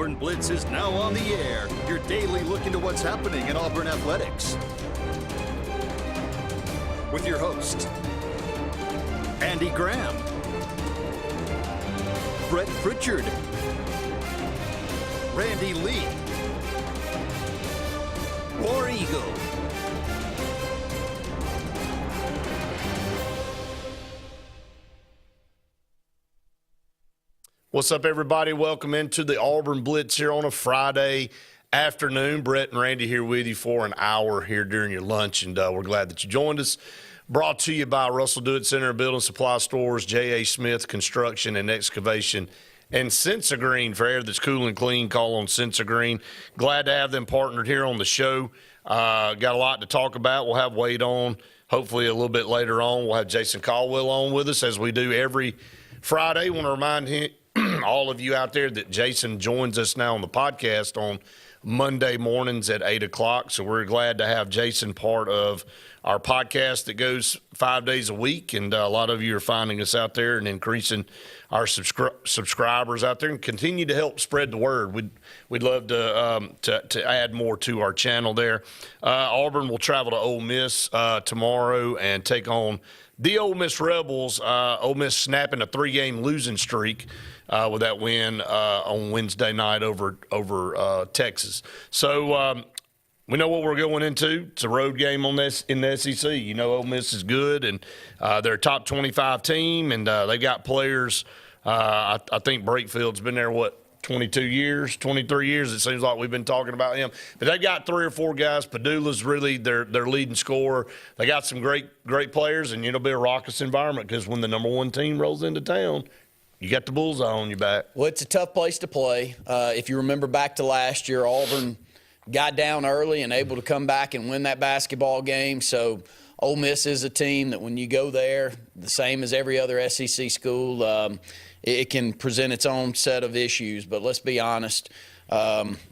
Auburn Blitz is now on the air. Your daily look into what's happening in Auburn athletics. With your host, Andy Graham, Brett Pritchard, Randy Lee, War Eagle. What's up, everybody? Welcome into the Auburn Blitz here on a Friday afternoon. Brett and Randy here with you for an hour here during your lunch, and we're glad that you joined us. Brought to you by Russell Do It Center Building Supply Stores, J.A. Smith Construction and Excavation, and Sensagreen. For air that's cool and clean, call on Sensagreen. Glad to have them partnered here on the show. Got a lot to talk about. We'll have Wade on hopefully a little bit later on. We'll have Jason Caldwell on with us as we do every Friday. Want to remind him, all of you out there, that Jason joins us now on the podcast on Monday mornings at 8 o'clock. So we're glad to have Jason part of our podcast that goes 5 days a week. And a lot of you are finding us out there and increasing our subscribers out there, and continue to help spread the word. We'd love to add more to our channel there. Auburn will travel to Ole Miss tomorrow and take on the Ole Miss Rebels. Ole Miss snapping a 3-game losing streak with that win on Wednesday night over Texas. So we know what we're going into. It's a road game on this in the SEC. You know, Ole Miss is good, and they're a top 25 team, and they got players. I think Breakfield's been there, 22 years, 23 years, it seems like we've been talking about him. But they got 3 or 4 guys. Padula's really their leading scorer. They got some great players, and it'll be a raucous environment because when the number 1 team rolls into town, you got the bullseye on your back. Well, it's a tough place to play. If you remember back to last year, Auburn got down early and able to come back and win that basketball game. So Ole Miss is a team that when you go there, the same as every other SEC school, it can present its own set of issues. But let's be honest,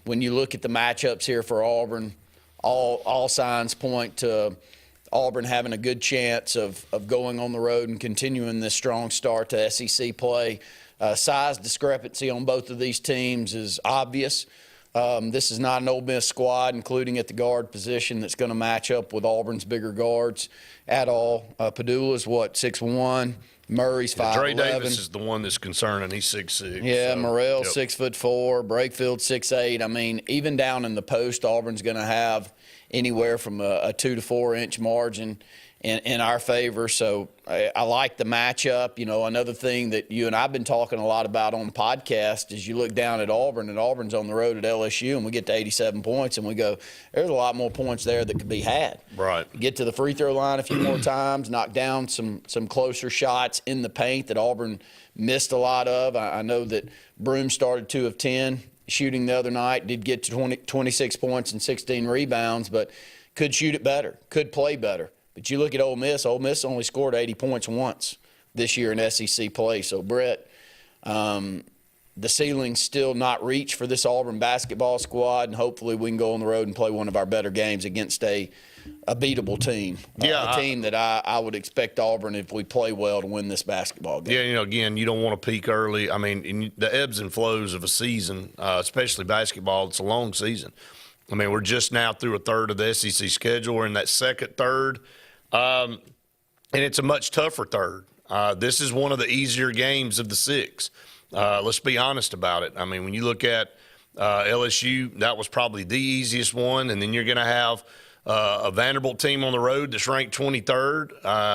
when you look at the matchups here for Auburn, all signs point to Auburn having a good chance of going on the road and continuing this strong start to SEC play. Size discrepancy on both of these teams is obvious. This is not an Ole Miss squad, including at the guard position, that's going to match up with Auburn's bigger guards at all. Padula's 6'1". Murray's 5'11". Dre Davis is the one that's concerning. He's 6'6". Yeah, so, Morrell's yep. 6'4". Breakfield 6'8". I mean, even down in the post, Auburn's going to have anywhere from a 2 to 4 inch margin in our favor. So I like the matchup. You know, another thing that you and I've been talking a lot about on the podcast is you look down at Auburn, and Auburn's on the road at LSU, and we get to 87 points, and we go, there's a lot more points there that could be had. Right. Get to the free throw line a few more times, knock down some closer shots in the paint that Auburn missed a lot of. I know that Broome started 2 of 10 shooting the other night, did get to 26 points and 16 rebounds, but could shoot it better, could play better. But you look at Ole Miss only scored 80 points once this year in SEC play. So, Brett, the ceiling's still not reached for this Auburn basketball squad, and hopefully we can go on the road and play one of our better games against a beatable team. A team that I would expect Auburn, if we play well, to win this basketball game. Yeah, you know, again, you don't want to peak early. I mean, the ebbs and flows of a season, especially basketball, it's a long season. I mean, we're just now through a third of the SEC schedule. We're in that second third, and it's a much tougher third. This is one of the easier games of the 6. Let's be honest about it. I mean, when you look at LSU, that was probably the easiest one, and then you're going to have a Vanderbilt team on the road that's ranked 23rd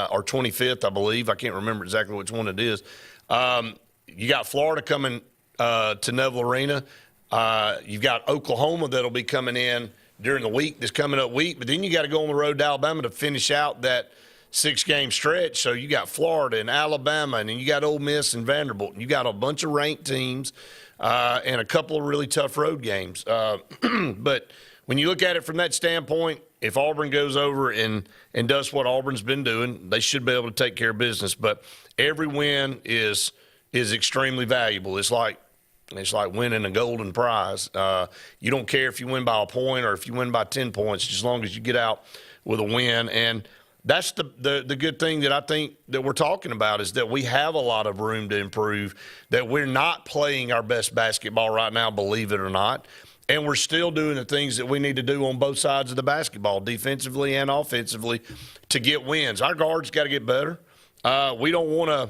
or 25th, I believe. I can't remember exactly which one it is. You got Florida coming to Neville Arena. You've got Oklahoma that'll be coming in during the week, this coming up week, but then you got to go on the road to Alabama to finish out that 6-game stretch. So you got Florida and Alabama, and then you got Ole Miss and Vanderbilt, and you got a bunch of ranked teams and a couple of really tough road games. But when you look at it from that standpoint, if Auburn goes over and does what Auburn's been doing, they should be able to take care of business. But every win is extremely valuable. It's like winning a golden prize. You don't care if you win by a point or if you win by 10 points, as long as you get out with a win. And that's the good thing that I think that we're talking about is that we have a lot of room to improve, that we're not playing our best basketball right now, believe it or not, and we're still doing the things that we need to do on both sides of the basketball, defensively and offensively, to get wins. Our guards got to get better. We don't want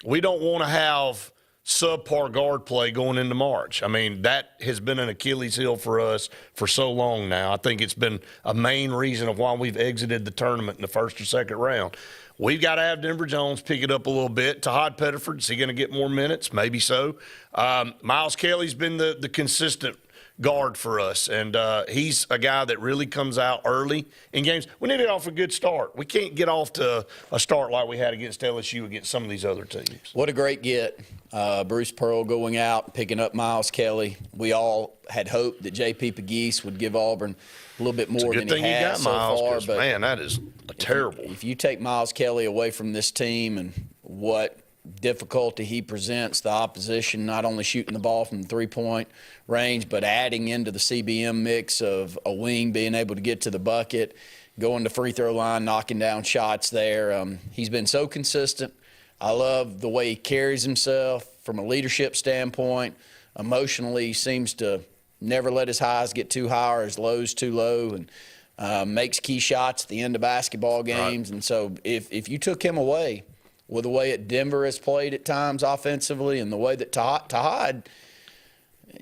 to have subpar guard play going into March. I mean, that has been an Achilles heel for us for so long now. I think it's been a main reason of why we've exited the tournament in the first or second round. We've got to have Denver Jones pick it up a little bit. Tahad Pettiford, is he going to get more minutes? Maybe so. Miles Kelly's been the consistent guard for us, and he's a guy that really comes out early in games. We need to get off a good start. We can't get off to a start like we had against LSU against some of these other teams. What a great get. Bruce Pearl going out, picking up Miles Kelly. We all had hoped that J.P. Pegues would give Auburn a little bit more than he has so far. But man, that is terrible. If you take Miles Kelly away from this team and what difficulty he presents the opposition, not only shooting the ball from the three-point range, but adding into the CBM mix of a wing being able to get to the bucket, going to free throw line, knocking down shots there. He's been so consistent. I love the way he carries himself from a leadership standpoint. Emotionally, he seems to never let his highs get too high or his lows too low, and makes key shots at the end of basketball games. Right. And so if you took him away with the way that Denver has played at times offensively and the way that Tahad,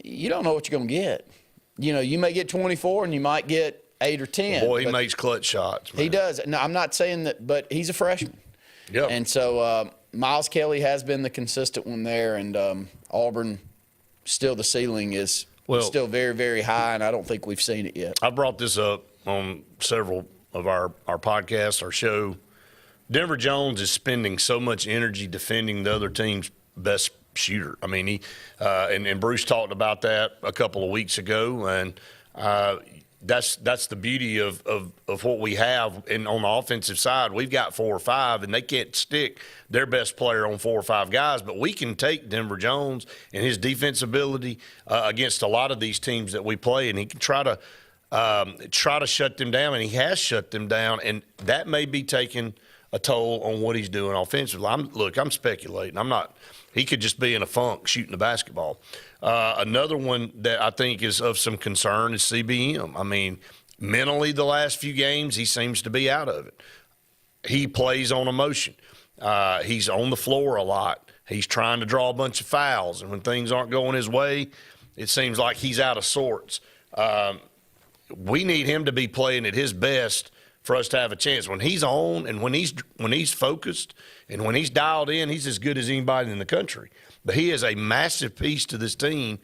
you don't know what you're going to get. You know, you may get 24 and you might get 8 or 10. Boy, he makes clutch shots, man. He does. No, I'm not saying that, but he's a freshman. Yep. And so Miles Kelly has been the consistent one there, and Auburn, still the ceiling is still very, very high, and I don't think we've seen it yet. I brought this up on several of our podcasts, our show. Denver Jones is spending so much energy defending the other team's best shooter. I mean, he and Bruce talked about that a couple of weeks ago, and that's the beauty of what we have. And on the offensive side, we've got 4 or 5, and they can't stick their best player on 4 or 5 guys. But we can take Denver Jones and his defense ability against a lot of these teams that we play, and he can try to shut them down, and he has shut them down, and that may be taking a toll on what he's doing offensively. I'm speculating. I'm not. He could just be in a funk shooting the basketball. Another one that I think is of some concern is CBM. I mean, mentally the last few games, he seems to be out of it. He plays on emotion. He's on the floor a lot. He's trying to draw a bunch of fouls, and when things aren't going his way, it seems like he's out of sorts. We need him to be playing at his best for us to have a chance. When he's on and when he's focused and when he's dialed in, he's as good as anybody in the country. But he is a massive piece to this team.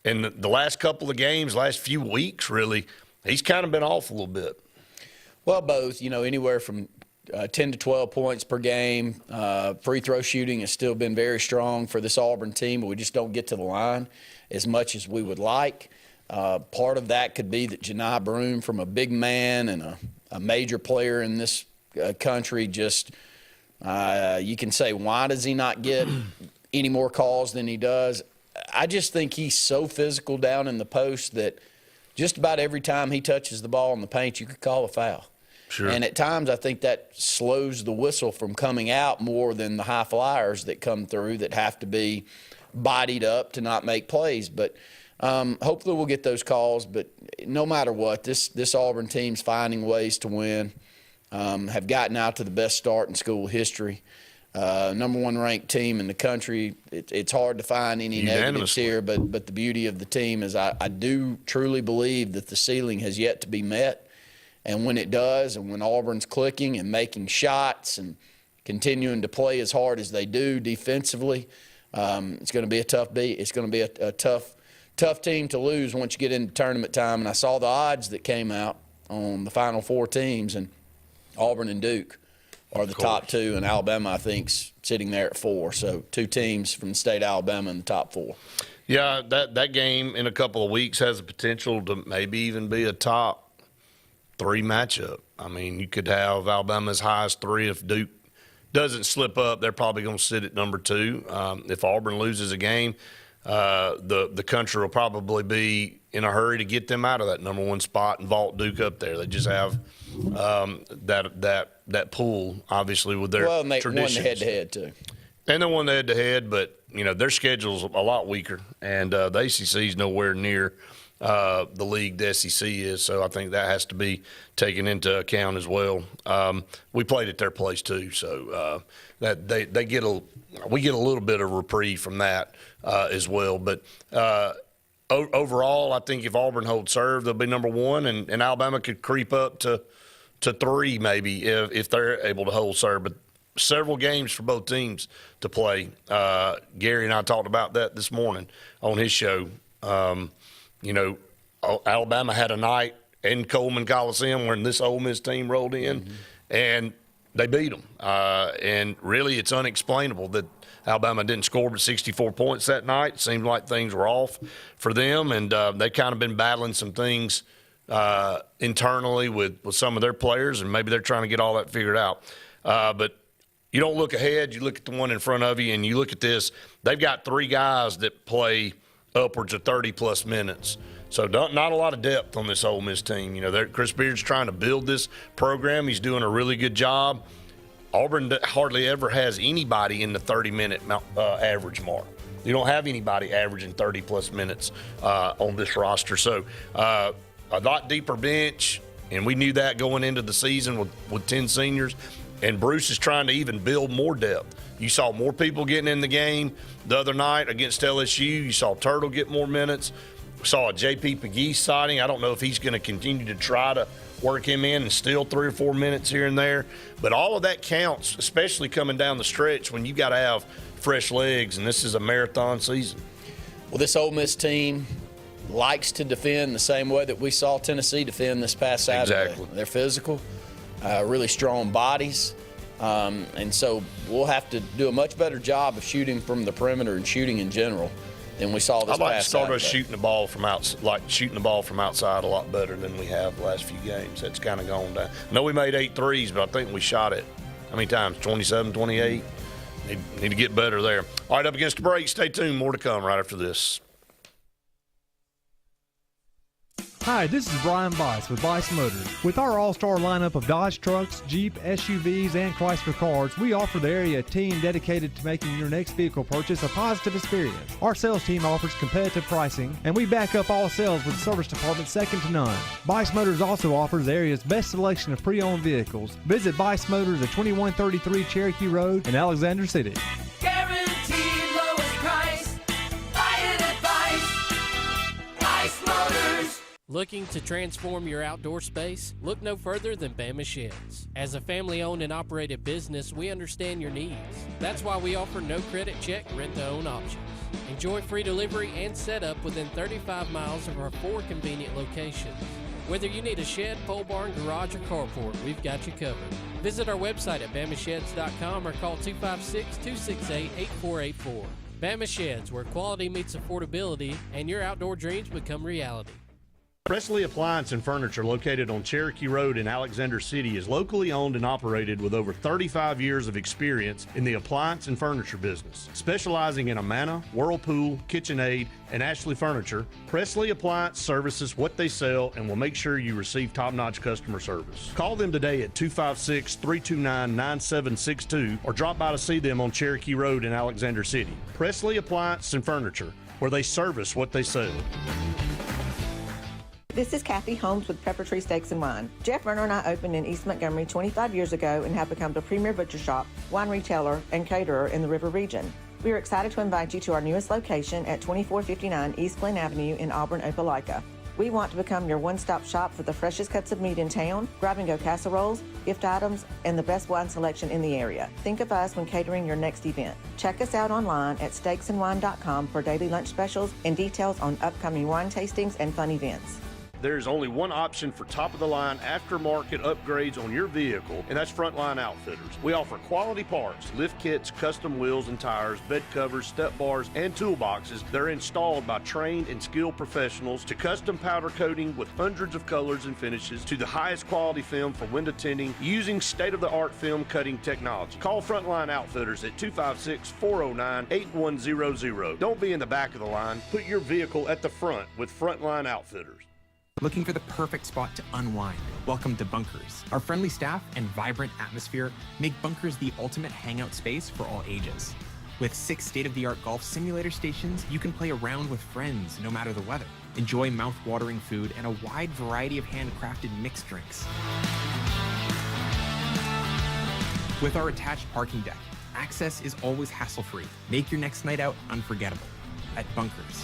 And the last couple of games, last few weeks, really, he's kind of been off a little bit. Well, both, anywhere from 10 to 12 points per game. Free throw shooting has still been very strong for this Auburn team, but we just don't get to the line as much as we would like. Part of that could be that Janai Broome, from a big man and a major player in this country, just you can say, why does he not get any more calls than he does? I just think he's so physical down in the post that just about every time he touches the ball in the paint, you could call a foul. Sure. And at times I think that slows the whistle from coming out more than the high flyers that come through that have to be bodied up to not make plays. But hopefully we'll get those calls. But no matter what, this Auburn team's finding ways to win, have gotten out to the best start in school history. Number 1 ranked team in the country. It's hard to find any negatives here, but the beauty of the team is I do truly believe that the ceiling has yet to be met. And when it does, and when Auburn's clicking and making shots and continuing to play as hard as they do defensively, it's going to be a tough beat. It's going to be a tough team to lose once you get into tournament time. And I saw the odds that came out on the Final 4 teams, and Auburn and Duke are the top 2, and Alabama, I think, sitting there at 4. So 2 teams from the state of Alabama in the top 4. Yeah, that game in a couple of weeks has the potential to maybe even be a top 3 matchup. I mean, you could have Alabama as high as 3. If Duke doesn't slip up, they're probably going to sit at number 2. If Auburn loses a game, the country will probably be in a hurry to get them out of that number one spot and vault Duke up there. They just have that pull, obviously, with their and they traditions. won the head-to-head too. And they won the head-to-head, but their schedule's a lot weaker, and the ACC's nowhere near the league the SEC is. So I think that has to be taken into account as well. We played at their place too, so that we get a little bit of reprieve from that as well. But overall, I think if Auburn holds serve, they'll be number one, and Alabama could creep up to 3 maybe if they're able to hold serve. But several games for both teams to play. Gary and I talked about that this morning on his show. Alabama had a night in Coleman Coliseum when this Ole Miss team rolled in, and they beat them. And really, it's unexplainable that Alabama didn't score but 64 points that night. It seemed like things were off for them, and they kind of been battling some things internally with some of their players, and maybe they're trying to get all that figured out. But you don't look ahead. You look at the one in front of you, and you look at this. They've got 3 guys that play upwards of 30-plus minutes. So not a lot of depth on this Ole Miss team. Chris Beard's trying to build this program. He's doing a really good job. Auburn hardly ever has anybody in the 30-minute average mark. You don't have anybody averaging 30-plus minutes on this roster. So a lot deeper bench, and we knew that going into the season with 10 seniors. And Bruce is trying to even build more depth. You saw more people getting in the game the other night against LSU. You saw Turtle get more minutes. We saw a J.P. Pegues sighting. I don't know if he's going to continue to try to work him in and steal 3 or 4 minutes here and there. But all of that counts, especially coming down the stretch when you got to have fresh legs, and this is a marathon season. Well, this Ole Miss team likes to defend the same way that we saw Tennessee defend this past Saturday. Exactly. They're physical. Really strong bodies, and so we'll have to do a much better job of shooting from the perimeter and shooting in general than we saw this past Saturday. I'd like to start us shooting the ball from outside a lot better than we have the last few games. That's kind of gone down. I know we made 8 threes, but I think we shot it, how many times, 27, 28? Need to get better there. All right, up against the break. Stay tuned. More to come right after this. Hi, this is Brian Bice with Bice Motors. With our all-star lineup of Dodge trucks, Jeep, SUVs, and Chrysler cars, we offer the area a team dedicated to making your next vehicle purchase a positive experience. Our sales team offers competitive pricing, and we back up all sales with service department second to none. Bice Motors also offers the area's best selection of pre-owned vehicles. Visit Bice Motors at 2133 Cherokee Road in Alexander City. Guaranteed lowest price. Buy it at Bice Motors. Looking to transform your outdoor space? Look no further than Bama Sheds. As a family-owned and operated business, we understand your needs. That's why we offer no credit check, rent-to-own options. Enjoy free delivery and setup within 35 miles of our 4 convenient locations. Whether you need a shed, pole barn, garage, or carport, we've got you covered. Visit our website at BamaSheds.com or call 256-268-8484. Bama Sheds, where quality meets affordability and your outdoor dreams become reality. Presley Appliance and Furniture, located on Cherokee Road in Alexander City, is locally owned and operated with over 35 years of experience in the appliance and furniture business. Specializing in Amana, Whirlpool, KitchenAid, and Ashley Furniture, Presley Appliance services what they sell and will make sure you receive top-notch customer service. Call them today at 256-329-9762 or drop by to see them on Cherokee Road in Alexander City. Presley Appliance and Furniture, where they service what they sell. This is Kathy Holmes with Pepper Tree Steaks and Wine. Jeff Verner and I opened in East Montgomery 25 years ago and have become the premier butcher shop, wine retailer, and caterer in the River region. We are excited to invite you to our newest location at 2459 East Glen Avenue in Auburn, Opelika. We want to become your one-stop shop for the freshest cuts of meat in town, grab-and-go casseroles, gift items, and the best wine selection in the area. Think of us when catering your next event. Check us out online at steaksandwine.com for daily lunch specials and details on upcoming wine tastings and fun events. There's only one option for top-of-the-line aftermarket upgrades on your vehicle, and that's Frontline Outfitters. We offer quality parts, lift kits, custom wheels and tires, bed covers, step bars, and toolboxes. They're installed by trained and skilled professionals, to custom powder coating with hundreds of colors and finishes, to the highest quality film for window tinting using state-of-the-art film cutting technology. Call Frontline Outfitters at 256-409-8100. Don't be in the back of the line. Put your vehicle at the front with Frontline Outfitters. Looking for the perfect spot to unwind? Welcome to Bunkers. Our friendly staff and vibrant atmosphere make Bunkers the ultimate hangout space for all ages. With 6 state-of-the-art golf simulator stations, you can play around with friends no matter the weather. Enjoy mouth-watering food and a wide variety of handcrafted mixed drinks. With our attached parking deck, access is always hassle-free. Make your next night out unforgettable at Bunkers.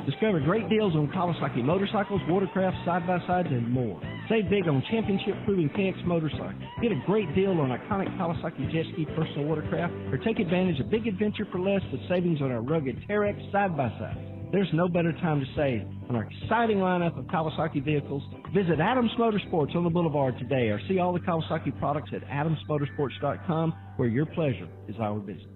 Discover great deals on Kawasaki motorcycles, watercrafts, side-by-sides, and more. Save big on championship-proving KX motorcycles. Get a great deal on iconic Kawasaki jet ski personal watercraft, or take advantage of big adventure for less with savings on our rugged Terex side-by-sides. There's no better time to save on our exciting lineup of Kawasaki vehicles. Visit Adams Motorsports on the Boulevard today, or see all the Kawasaki products at adamsmotorsports.com, where your pleasure is our business.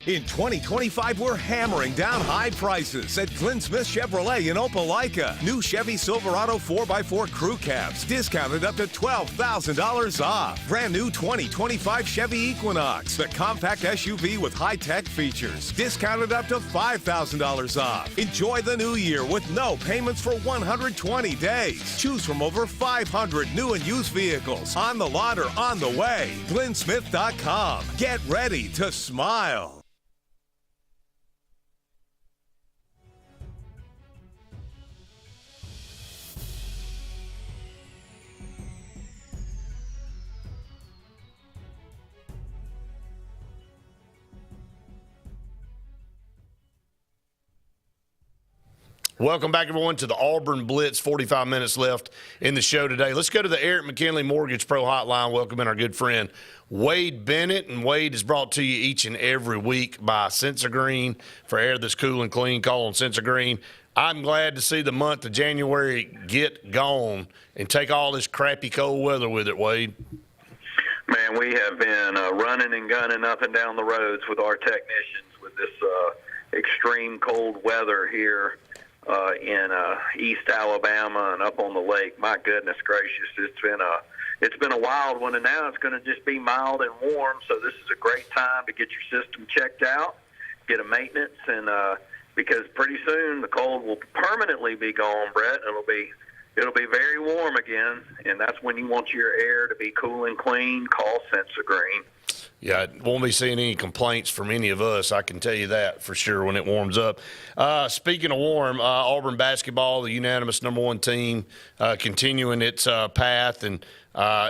In 2025, we're hammering down high prices at Glenn Smith Chevrolet in Opelika. New Chevy Silverado 4x4 crew cabs, discounted up to $12,000 off. Brand new 2025 Chevy Equinox, the compact SUV with high-tech features, discounted up to $5,000 off. Enjoy the new year with no payments for 120 days. Choose from over 500 new and used vehicles on the lot or on the way. GlennSmith.com. Get ready to smile. Welcome back, everyone, to the Auburn Blitz. 45 minutes left in the show today. Let's go to the Eric McKinley Mortgage Pro Hotline. Welcome in our good friend Wade Bennett. And Wade is brought to you each and every week by Sensa Green. For air that's cool and clean, call on Sensa Green. I'm glad to see the month of January get gone and take all this crappy cold weather with it, Wade. Man, we have been running and gunning up and down the roads with our technicians with this extreme cold weather here in East Alabama and up on the lake. My goodness gracious, it's been a wild one, and now it's going to just be mild and warm. So this is a great time to get your system checked out, get a maintenance, and because pretty soon the cold will permanently be gone, Brett. It'll be very warm again, and that's when you want your air to be cool and clean. Call Sensa Green. Yeah, won't be seeing any complaints from any of us. I can tell you that for sure when it warms up. Speaking of warm, Auburn basketball, the unanimous #1 team, continuing its path, and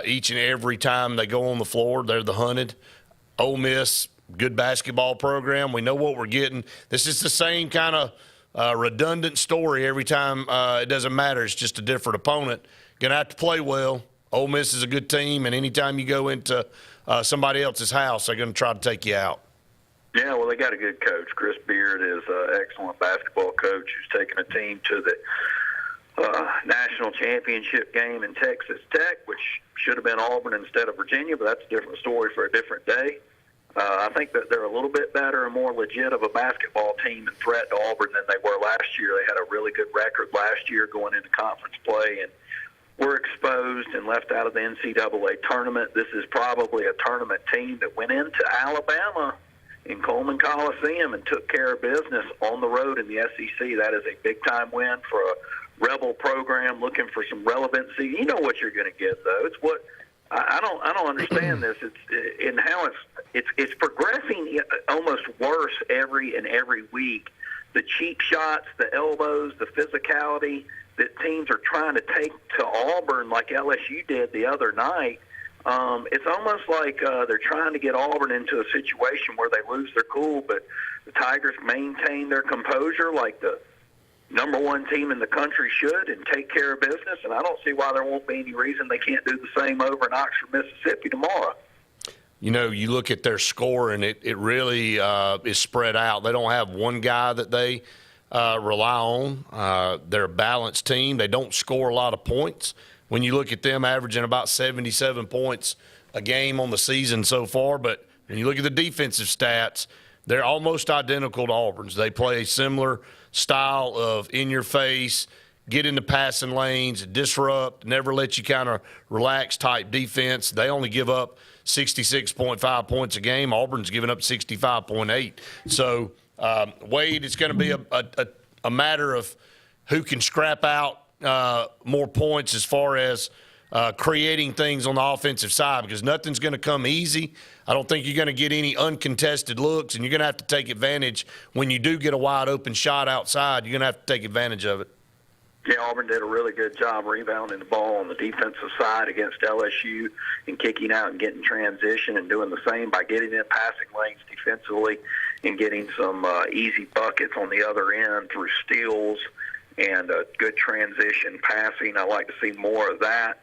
each and every time they go on the floor, they're the hunted. Ole Miss, good basketball program. We know what we're getting. This is the same kind of redundant story every time. It doesn't matter. It's just a different opponent. Going to have to play well. Ole Miss is a good team, and anytime you go into somebody else's house, they're going to try to take you out. Yeah, well, they got a good coach. Chris Beard is an excellent basketball coach who's taken a team to the national championship game in Texas Tech, which should have been Auburn instead of Virginia, but that's a different story for a different day. I think that they're a little bit better and more legit of a basketball team and threat to Auburn than they were last year. They had a really good record last year going into conference play, and were exposed and left out of the NCAA tournament. This is probably a tournament team that went into Alabama in Coleman Coliseum and took care of business on the road in the SEC. That is a big-time win for a Rebel program looking for some relevancy. You know what you're going to get, though. It's what I don't understand this. It's in how it's progressing almost worse every week. The cheap shots, the elbows, the physicality that teams are trying to take to Auburn like LSU did the other night, it's almost like they're trying to get Auburn into a situation where they lose their cool, but the Tigers maintain their composure like the #1 team in the country should and take care of business, and I don't see why there won't be any reason they can't do the same over in Oxford, Mississippi tomorrow. you look at their score and it really is spread out. They don't have one guy that they rely on. They're a balanced team. They don't score a lot of points. When you look at them averaging about 77 points a game on the season so far, but when you look at the defensive stats, they're almost identical to Auburn's. They play a similar style of in-your-face, get into passing lanes, disrupt, never let you kind of relax type defense. They only give up 66.5 points a game. Auburn's giving up 65.8. So, Wade, it's going to be a matter of who can scrap out more points as far as creating things on the offensive side, because nothing's going to come easy. I don't think you're going to get any uncontested looks, and you're going to have to take advantage when you do get a wide-open shot outside. You're going to have to take advantage of it. Yeah, Auburn did a really good job rebounding the ball on the defensive side against LSU and kicking out and getting transition and doing the same by getting in passing lanes defensively and getting some easy buckets on the other end through steals and good transition passing. I like to see more of that.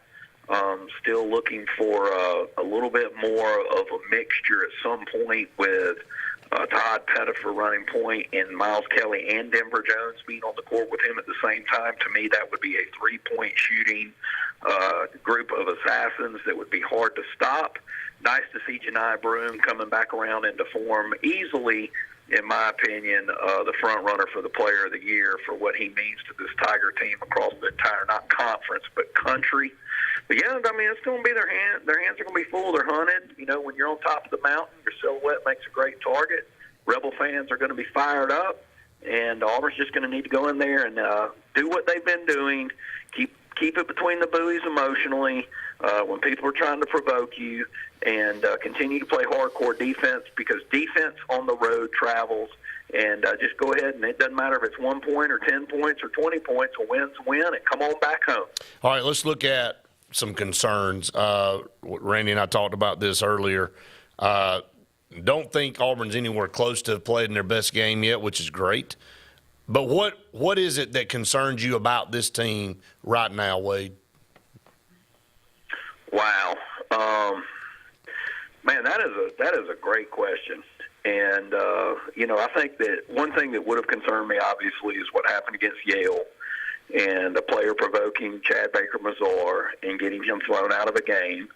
Still looking for a little bit more of a mixture at some point with Todd Pettifer running point and Miles Kelly and Denver Jones being on the court with him at the same time. To me, that would be a three-point shooting group of assassins that would be hard to stop. Nice to see Janai Broome coming back around into form. Easily, in my opinion, the front runner for the Player of the Year for what he means to this Tiger team across the entire, not conference, but country. But, yeah, I mean, it's going to be their hands are going to be full. They're hunted. You know, when you're on top of the mountain, your silhouette makes a great target. Rebel fans are going to be fired up, and Auburn's just going to need to go in there and do what they've been doing, keep it between the buoys emotionally when people are trying to provoke you, and continue to play hardcore defense, because defense on the road travels. And just go ahead, and it doesn't matter if it's 1 point or 10 points or 20 points, a win's a win, and come on back home. All right, let's look at some concerns. Randy and I talked about this earlier. Don't think Auburn's anywhere close to playing their best game yet, which is great. But what is it that concerns you about this team right now, Wade? Wow, man, that is a great question. And I think that one thing that would have concerned me, obviously, is what happened against Yale and a player provoking Chad Baker-Mazar and getting him thrown out of a game.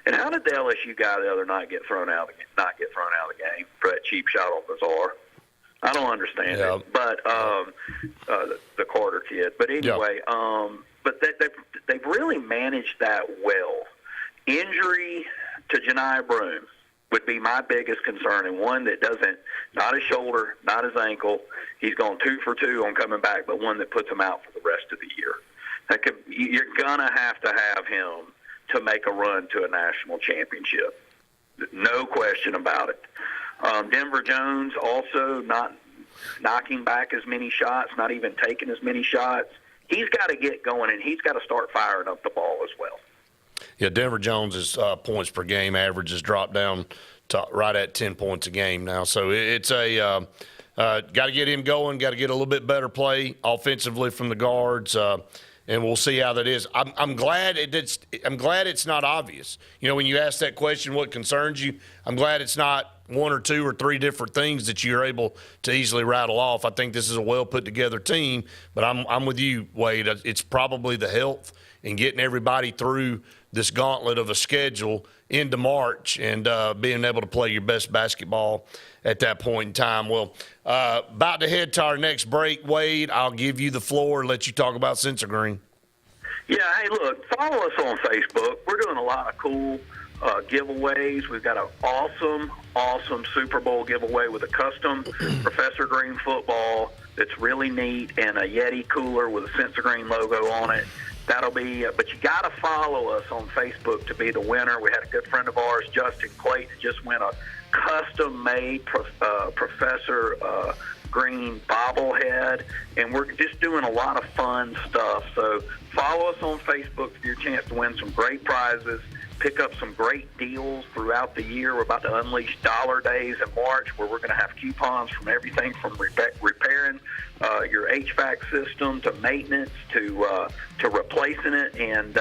And how did the LSU guy the other night not get thrown out of the game for that cheap shot on Mazar? I don't understand it. But the Carter kid. But anyway, but they've really managed that well. Injury to Janai Broome would be my biggest concern, and one that not his shoulder, not his ankle. He's gone 2 for 2 on coming back, but one that puts him out for the rest of the year. You're going to have him to make a run to a national championship. No question about it. Denver Jones also not knocking back as many shots, not even taking as many shots. He's got to get going, and he's got to start firing up the ball as well. Yeah, Denver Jones's points per game average has dropped down to right at 10 points a game now. So it's got to get him going, got to get a little bit better play offensively from the guards, and we'll see how that is. I'm glad it's not obvious. You know, when you ask that question, what concerns you, I'm glad it's not 1 or 2 or 3 different things that you're able to easily rattle off. I think this is a well put together team, but I'm with you, Wade. It's probably the health and getting everybody through this gauntlet of a schedule into March and being able to play your best basketball at that point in time. Well, about to head to our next break, Wade. I'll give you the floor and let you talk about Sensor Green. Yeah, hey, look, follow us on Facebook. We're doing a lot of cool giveaways. We've got an awesome Super Bowl giveaway with a custom Professor Green football that's really neat and a Yeti cooler with a Sensor Green logo on it. That'll be, but you got to follow us on Facebook to be the winner. We had a good friend of ours, Justin Clayton, just win a custom-made Professor Green bobblehead, and we're just doing a lot of fun stuff. So follow us on Facebook for your chance to win some great prizes. pick up some great deals throughout the year. We're about to unleash Dollar Days in March, where we're going to have coupons from everything from repairing your HVAC system to maintenance to replacing it. And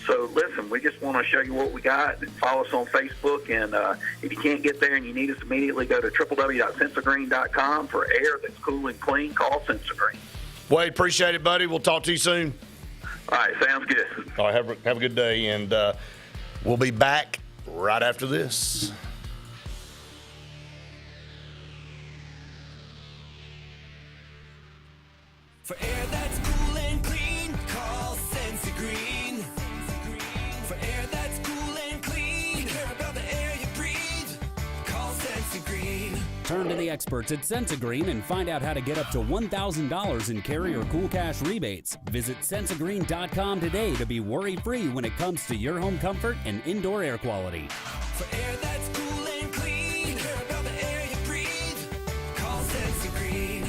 so, listen, we just want to show you what we got. And follow us on Facebook. And if you can't get there and you need us immediately, go to www.sensagreen.com for air that's cool and clean. Call Sensagreen. Wade, appreciate it, buddy. We'll talk to you soon. All right, sounds good. All right, have a good day, and we'll be back right after this. For air that's cool and clean, call Sensagreen. For air that's cool and clean, care about the air you breathe, call Sensagreen. Turn to the experts at Sensagreen and find out how to get up to $1,000 in Carrier Cool Cash rebates. Visit Sensagreen.com today to be worry-free when it comes to your home comfort and indoor air quality. For air that's cool and clean, care about the air you breathe, call Sensagreen.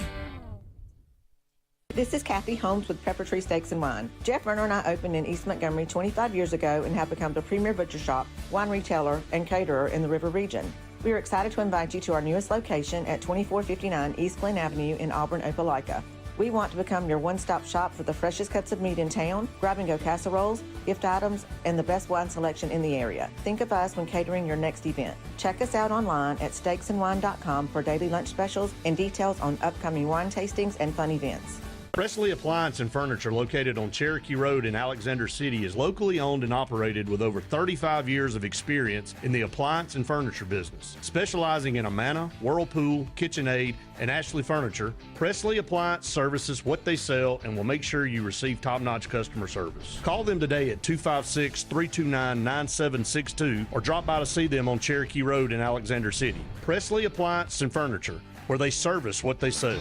This is Kathy Holmes with Pepper Tree Steaks and Wine. Jeff Verner and I opened in East Montgomery 25 years ago and have become the premier butcher shop, wine retailer, and caterer in the River region. We are excited to invite you to our newest location at 2459 East Glen Avenue in Auburn, Opelika. We want to become your one-stop shop for the freshest cuts of meat in town, grab-and-go casseroles, gift items, and the best wine selection in the area. Think of us when catering your next event. Check us out online at steaksandwine.com for daily lunch specials and details on upcoming wine tastings and fun events. Presley Appliance and Furniture, located on Cherokee Road in Alexander City, is locally owned and operated with over 35 years of experience in the appliance and furniture business. Specializing in Amana, Whirlpool, KitchenAid, and Ashley Furniture, Presley Appliance services what they sell and will make sure you receive top-notch customer service. Call them today at 256-329-9762 or drop by to see them on Cherokee Road in Alexander City. Presley Appliance and Furniture, where they service what they sell.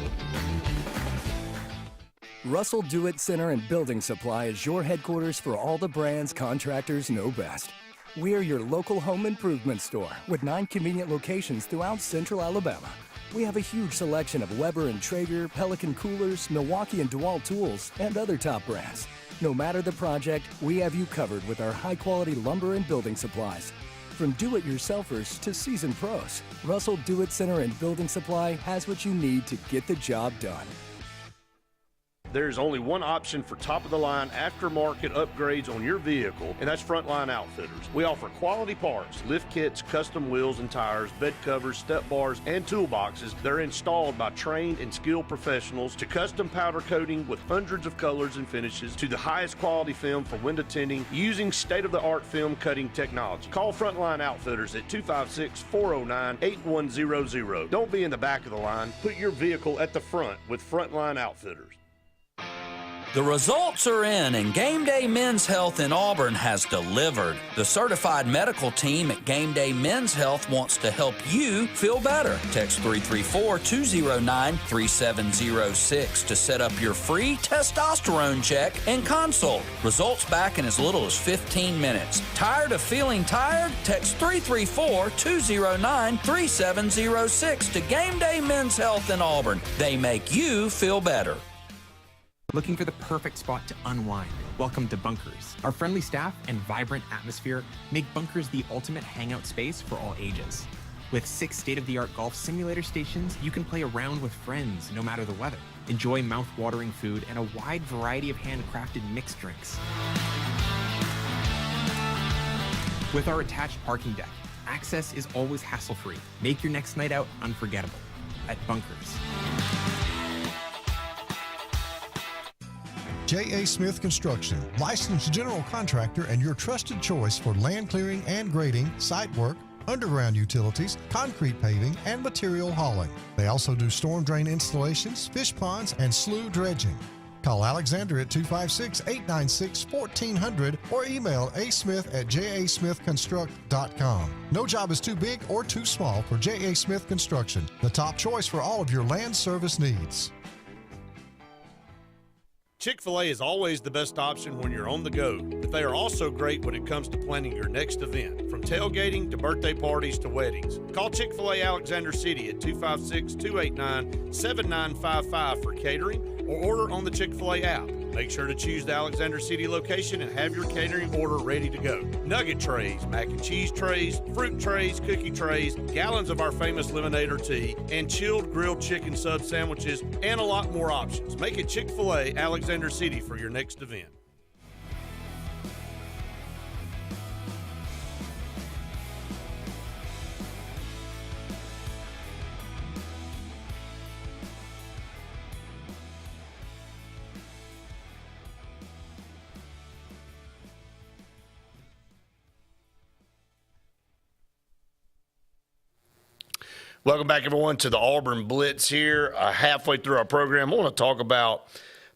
Russell Do-It Center and Building Supply is your headquarters for all the brands contractors know best. We are your local home improvement store with 9 convenient locations throughout central Alabama. We have a huge selection of Weber and Traeger, Pelican coolers, Milwaukee and DeWalt tools, and other top brands. No matter the project, we have you covered with our high-quality lumber and building supplies. From do-it-yourselfers to seasoned pros, Russell Do-It Center and Building Supply has what you need to get the job done. There's only one option for top-of-the-line aftermarket upgrades on your vehicle, and that's Frontline Outfitters. We offer quality parts, lift kits, custom wheels and tires, bed covers, step bars, and toolboxes that are installed by trained and skilled professionals, to custom powder coating with hundreds of colors and finishes, to the highest quality film for window tinting using state-of-the-art film cutting technology. Call Frontline Outfitters at 256-409-8100. Don't be in the back of the line. Put your vehicle at the front with Frontline Outfitters. The results are in, and Game Day Men's Health in Auburn has delivered. The certified medical team at Game Day Men's Health wants to help you feel better. Text 334-209-3706 to set up your free testosterone check and consult. Results back in as little as 15 minutes. Tired of feeling tired? Text 334-209-3706 to Game Day Men's Health in Auburn. They make you feel better. Looking for the perfect spot to unwind? Welcome to Bunkers. Our friendly staff and vibrant atmosphere make Bunkers the ultimate hangout space for all ages. With 6 state-of-the-art golf simulator stations, you can play around with friends no matter the weather. Enjoy mouth-watering food and a wide variety of handcrafted mixed drinks. With our attached parking deck, access is always hassle-free. Make your next night out unforgettable at Bunkers. J.A. Smith Construction, licensed general contractor and your trusted choice for land clearing and grading, site work, underground utilities, concrete paving, and material hauling. They also do storm drain installations, fish ponds, and slough dredging. Call Alexander at 256-896-1400 or email asmith@jasmithconstruct.com. No job is too big or too small for J.A. Smith Construction, the top choice for all of your land service needs. Chick-fil-A is always the best option when you're on the go, but they are also great when it comes to planning your next event, from tailgating to birthday parties to weddings. Call Chick-fil-A Alexander City at 256-289-7955 for catering, or order on the Chick-fil-A app. Make sure to choose the Alexander City location and have your catering order ready to go. Nugget trays, mac and cheese trays, fruit trays, cookie trays, gallons of our famous lemonade or tea, and chilled grilled chicken sub sandwiches, and a lot more options. Make it Chick-fil-A Alexander City for your next event. Welcome back, everyone, to the Auburn Blitz here. Halfway through our program, I want to talk about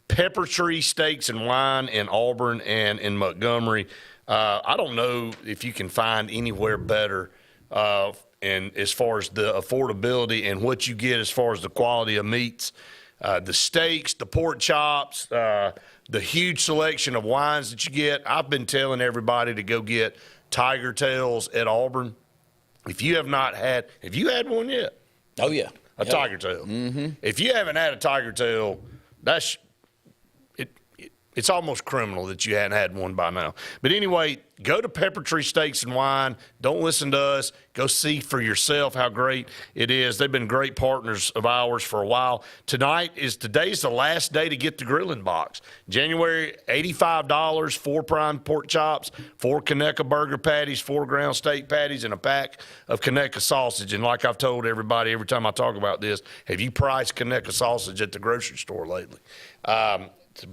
Pepper Tree Steaks and Wine in Auburn and in Montgomery. I don't know if you can find anywhere better and as far as the affordability and what you get as far as the quality of meats. The steaks, the pork chops, the huge selection of wines that you get. I've been telling everybody to go get Tiger Tails at Auburn. If you have not had – have you had one yet? Oh, yeah. A Tiger Tail. Mm-hmm. If you haven't had a Tiger Tail, that's it's almost criminal that you hadn't had one by now. But anyway, go to Pepper Tree Steaks and Wine. Don't listen to us. Go see for yourself how great it is. They've been great partners of ours for a while. Today's the last day to get the grilling box. January, $85, 4 prime pork chops, 4 Conecuh burger patties, 4 ground steak patties, and a pack of Conecuh sausage. And like I've told everybody every time I talk about this, have you priced Conecuh sausage at the grocery store lately?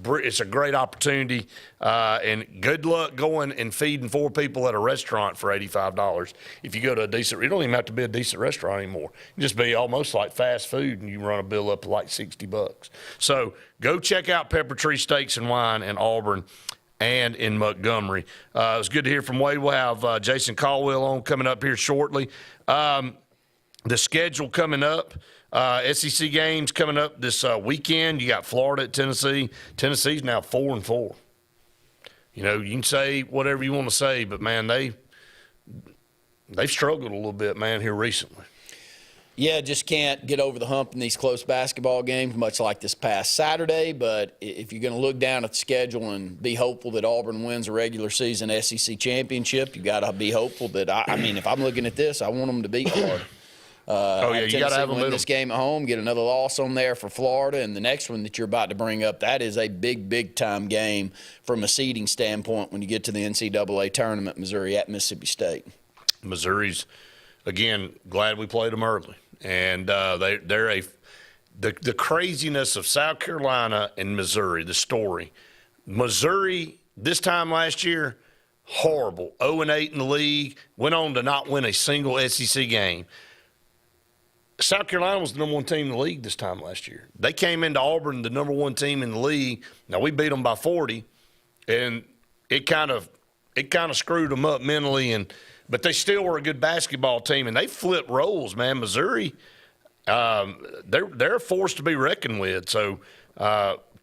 It's a great opportunity, and good luck going and feeding 4 people at a restaurant for $85. If you go to a decent – it don't even have to be a decent restaurant anymore. It just be almost like fast food, and you run a bill up to like $60. So go check out Pepper Tree Steaks and Wine in Auburn and in Montgomery. It was good to hear from Wade. We'll have Jason Caldwell on coming up here shortly. The schedule coming up. SEC games coming up this weekend. You got Florida at Tennessee. Tennessee's now 4-4. You know, you can say whatever you want to say, but, man, they've struggled a little bit, man, here recently. Yeah, just can't get over the hump in these close basketball games, much like this past Saturday. But if you're going to look down at the schedule and be hopeful that Auburn wins a regular season SEC championship, you got to be hopeful that, I mean, if I'm looking at this, I want them to beat Florida. You got to have them win this game at home, get another loss on there for Florida, and the next one that you're about to bring up, that is a big time game from a seeding standpoint when you get to the NCAA tournament, Missouri at Mississippi State. Missouri's, again, glad we played them early, and they're the craziness of South Carolina and Missouri. The story, Missouri this time last year, horrible, 0-8 in the league, went on to not win a single SEC game. South Carolina was the number 1 team in the league this time last year. They came into Auburn, the number 1 team in the league. Now, we beat them by 40, and it kind of screwed them up mentally. But they still were a good basketball team, and they flipped roles, man. Missouri, they're a force to be reckoned with. So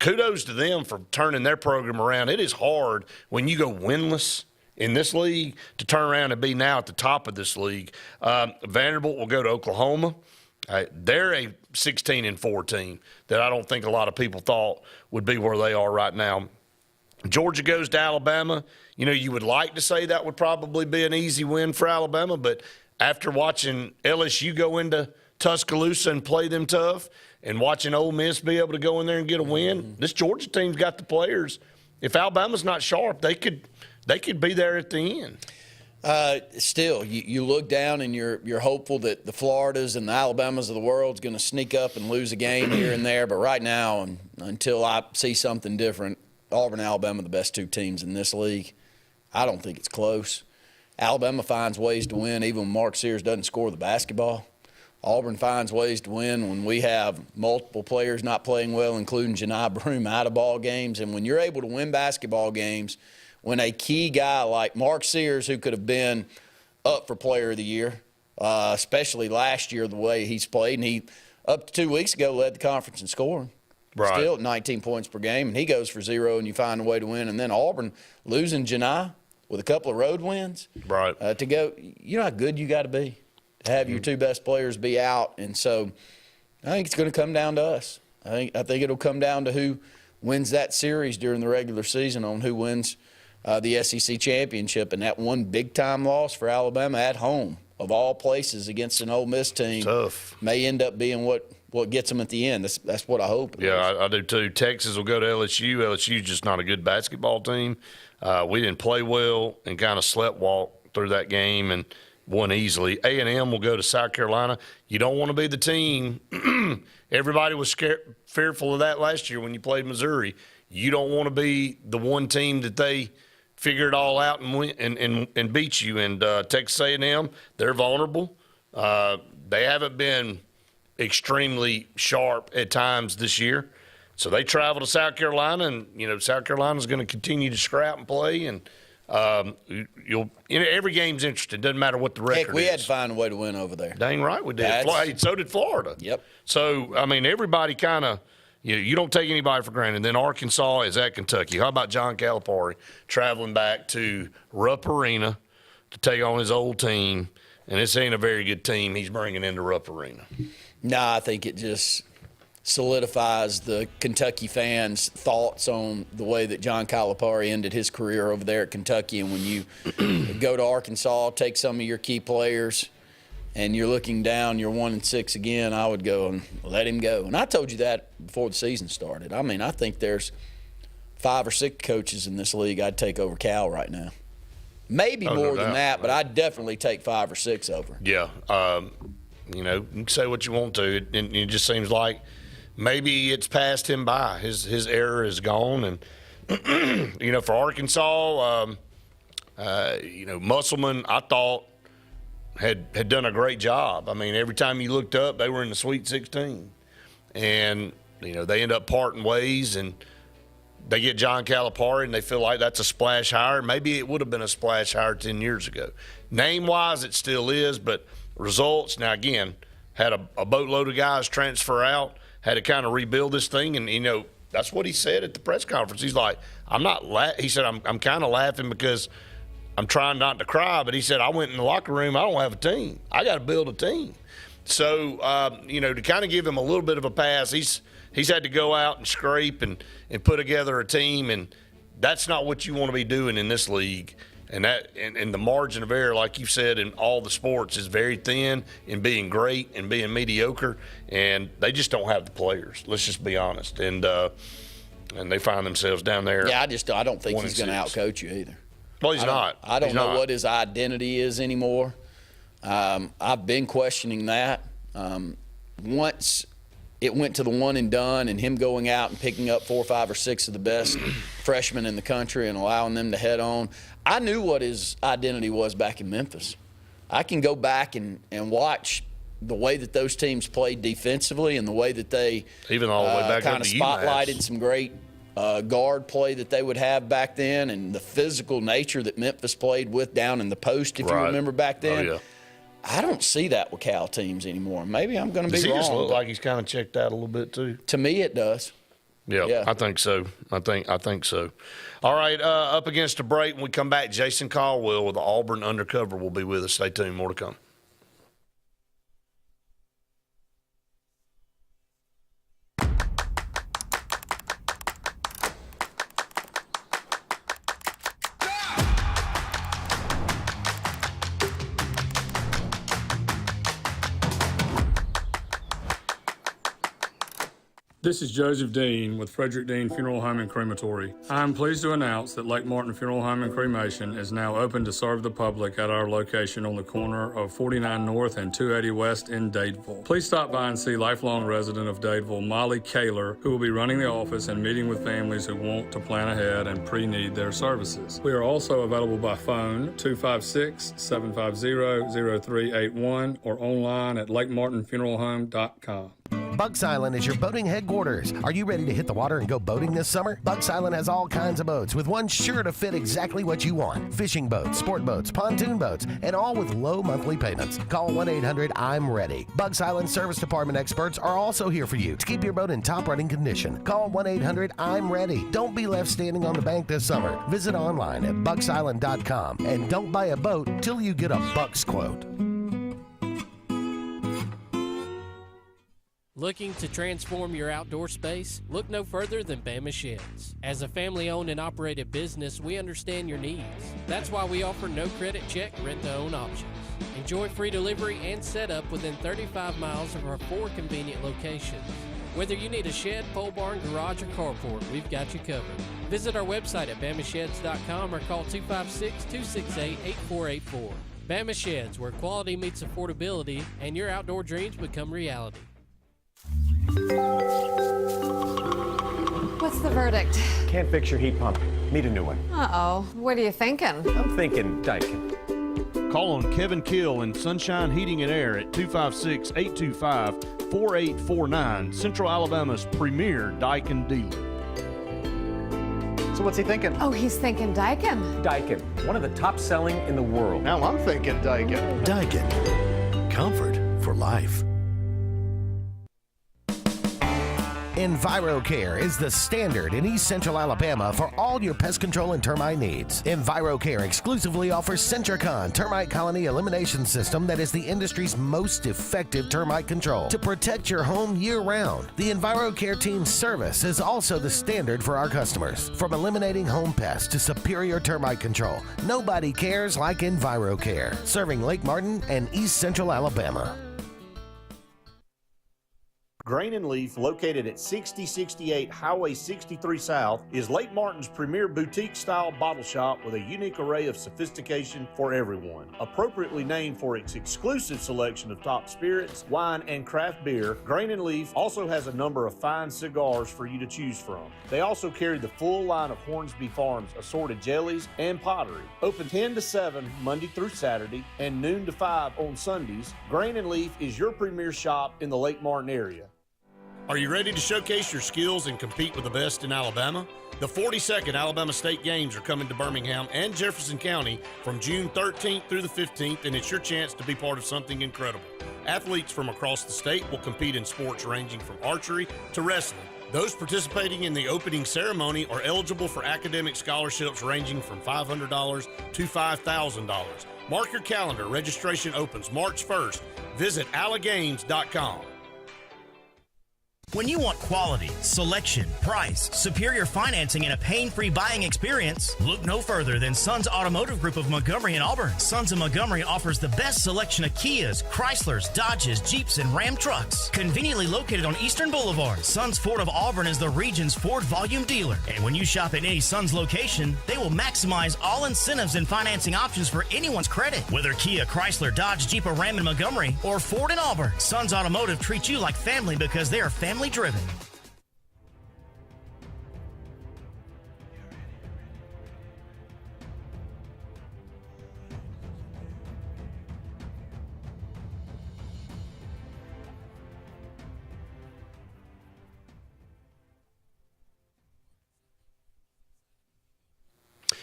kudos to them for turning their program around. It is hard when you go winless in this league to turn around and be now at the top of this league. Vanderbilt will go to Oklahoma. They're a 16-4 team that I don't think a lot of people thought would be where they are right now. Georgia goes to Alabama. You know, you would like to say that would probably be an easy win for Alabama, but after watching LSU go into Tuscaloosa and play them tough and watching Ole Miss be able to go in there and get a win, this Georgia team's got the players. If Alabama's not sharp, they could be there at the end. Still, you look down and you're hopeful that the Floridas and the Alabamas of the world is going to sneak up and lose a game here and there. But right now, and until I see something different, Auburn and Alabama are the best 2 teams in this league. I don't think it's close. Alabama finds ways to win even when Mark Sears doesn't score the basketball. Auburn finds ways to win when we have multiple players not playing well, including Janai Broome, out of ball games. And when you're able to win basketball games, when a key guy like Mark Sears, who could have been up for Player of the Year, especially last year the way he's played, and he, up to 2 weeks ago, led the conference in scoring. Right. Still at 19 points per game, and he goes for 0, and you find a way to win. And then Auburn losing Janai with a couple of road wins. Right. To go, you know how good you got to be to have your 2 best players be out. And so I think it's going to come down to us. I think it'll come down to who wins that series during the regular season on who wins the SEC championship. And that one big-time loss for Alabama at home, of all places, against an Ole Miss team, tough, may end up being what gets them at the end. That's what I hope. Yeah, I do too. Texas will go to LSU. LSU's just not a good basketball team. We didn't play well and kind of sleptwalk through that game and won easily. A&M will go to South Carolina. You don't want to be the team. Everybody was fearful of that last year when you played Missouri. You don't want to be the one team that they figure it all out and win and beat you. And Texas A&M, they're vulnerable. They haven't been extremely sharp at times this year. So they travel to South Carolina, and, South Carolina's going to continue to scrap and play. And every game's interesting. Doesn't matter what the record is. Heck, we had to find a way to win over there. Dang right we did. So did Florida. Yep. So, everybody kind of you don't take anybody for granted. Then Arkansas is at Kentucky. How about John Calipari traveling back to Rupp Arena to take on his old team? And this ain't a very good team he's bringing into Rupp Arena. No, I think it just solidifies the Kentucky fans' thoughts on the way that John Calipari ended his career over there at Kentucky. And when you go to Arkansas, take some of your key players, and you're looking down, you're 1-6 again, I would go and let him go. And I told you that before the season started. I think there's 5 or 6 coaches in this league I'd take over Cal right now. Maybe more than that, but I'd definitely take 5 or 6 over. Yeah. You can say what you want to. It just seems like maybe it's passed him by. His era is gone. And, for Arkansas, Musselman, I thought, had done a great job. Every time you looked up, they were in the Sweet 16. And, they end up parting ways, and they get John Calipari, and they feel like that's a splash hire. Maybe it would have been a splash hire 10 years ago. Name-wise, it still is, but results, now, again, had a boatload of guys transfer out, had to kind of rebuild this thing. And, that's what he said at the press conference. He's like, I'm kind of laughing because – I'm trying not to cry, but he said, I went in the locker room, I don't have a team. I got to build a team. So, to kind of give him a little bit of a pass, he's had to go out and scrape and put together a team, and that's not what you want to be doing in this league. And the margin of error, like you said, in all the sports is very thin in being great and being mediocre, and they just don't have the players. Let's just be honest. And they find themselves down there. Yeah, I don't think he's going to outcoach you either. Well, he's not. I don't know what his identity is anymore. I've been questioning that. Once it went to the one and done and him going out and picking up 4, 5, or 6 of the best freshmen in the country and allowing them to head on, I knew what his identity was back in Memphis. I can go back and watch the way that those teams played defensively and the way that they even all the way back kind of spotlighted some great guard play that they would have back then, and the physical nature that Memphis played with down in the post, if you remember back then. Oh, yeah. I don't see that with Cal teams anymore. Maybe I'm going to be wrong. Does he just look like he's kind of checked out a little bit too? To me, it does. Yeah, I think so. I think so. All right, up against a break. When we come back, Jason Caldwell with the Auburn Undercover will be with us. Stay tuned. More to come. This is Joseph Dean with Frederick Dean Funeral Home and Crematory. I am pleased to announce that Lake Martin Funeral Home and Cremation is now open to serve the public at our location on the corner of 49 North and 280 West in Dadeville. Please stop by and see lifelong resident of Dadeville, Molly Kaler, who will be running the office and meeting with families who want to plan ahead and pre-need their services. We are also available by phone 256-750-0381 or online at lakemartinfuneralhome.com. Bugs Island is your boating headquarters. Are you ready to hit the water and go boating this summer? Bugs Island has all kinds of boats with one sure to fit exactly what you want. Fishing boats, sport boats, pontoon boats, and all with low monthly payments. Call 1-800-I'm-READY. Bugs Island Service Department experts are also here for you to keep your boat in top running condition. Call 1-800-I'm-READY. Don't be left standing on the bank this summer. Visit online at bugsisland.com and don't buy a boat till you get a Bucks quote. Looking to transform your outdoor space? Look no further than Bama Sheds. As a family-owned and operated business, we understand your needs. That's why we offer no credit check, rent-to-own options. Enjoy free delivery and setup within 35 miles of our 4 convenient locations. Whether you need a shed, pole barn, garage, or carport, we've got you covered. Visit our website at bamasheds.com or call 256-268-8484. Bama Sheds, where quality meets affordability and your outdoor dreams become reality. What's the verdict? Can't fix your heat pump. Need a new one. Uh-oh. What are you thinking? I'm thinking Daikin. Call on Kevin Kill and Sunshine Heating and Air at 256-825-4849, Central Alabama's premier Daikin dealer. So what's he thinking? Oh, he's thinking Daikin. Daikin, one of the top selling in the world. Now I'm thinking Daikin. Daikin. Comfort for life. EnviroCare is the standard in East Central Alabama for all your pest control and termite needs. EnviroCare exclusively offers Centricon termite colony elimination system that is the industry's most effective termite control to protect your home year-round. The EnviroCare team's service is also the standard for our customers. From eliminating home pests to superior termite control, nobody cares like EnviroCare. Serving Lake Martin and East Central Alabama. Grain and Leaf, located at 6068 Highway 63 South, is Lake Martin's premier boutique-style bottle shop with a unique array of sophistication for everyone. Appropriately named for its exclusive selection of top spirits, wine, and craft beer, Grain and Leaf also has a number of fine cigars for you to choose from. They also carry the full line of Hornsby Farms assorted jellies and pottery. Open 10 to 7 Monday through Saturday and noon to 5 on Sundays, Grain and Leaf is your premier shop in the Lake Martin area. Are you ready to showcase your skills and compete with the best in Alabama? The 42nd Alabama State Games are coming to Birmingham and Jefferson County from June 13th through the 15th, and it's your chance to be part of something incredible. Athletes from across the state will compete in sports ranging from archery to wrestling. Those participating in the opening ceremony are eligible for academic scholarships ranging from $500 to $5,000. Mark your calendar. Registration opens March 1st. Visit allagames.com. When you want quality, selection, price, superior financing, and a pain-free buying experience, look no further than Sons Automotive Group of Montgomery and Auburn. Sons of Montgomery offers the best selection of Kias, Chryslers, Dodges, Jeeps, and Ram trucks. Conveniently located on Eastern Boulevard, Sons Ford of Auburn is the region's Ford volume dealer. And when you shop at any Sons location, they will maximize all incentives and financing options for anyone's credit. Whether Kia, Chrysler, Dodge, Jeep, or Ram in Montgomery, or Ford in Auburn, Sons Automotive treats you like family because they are family driven.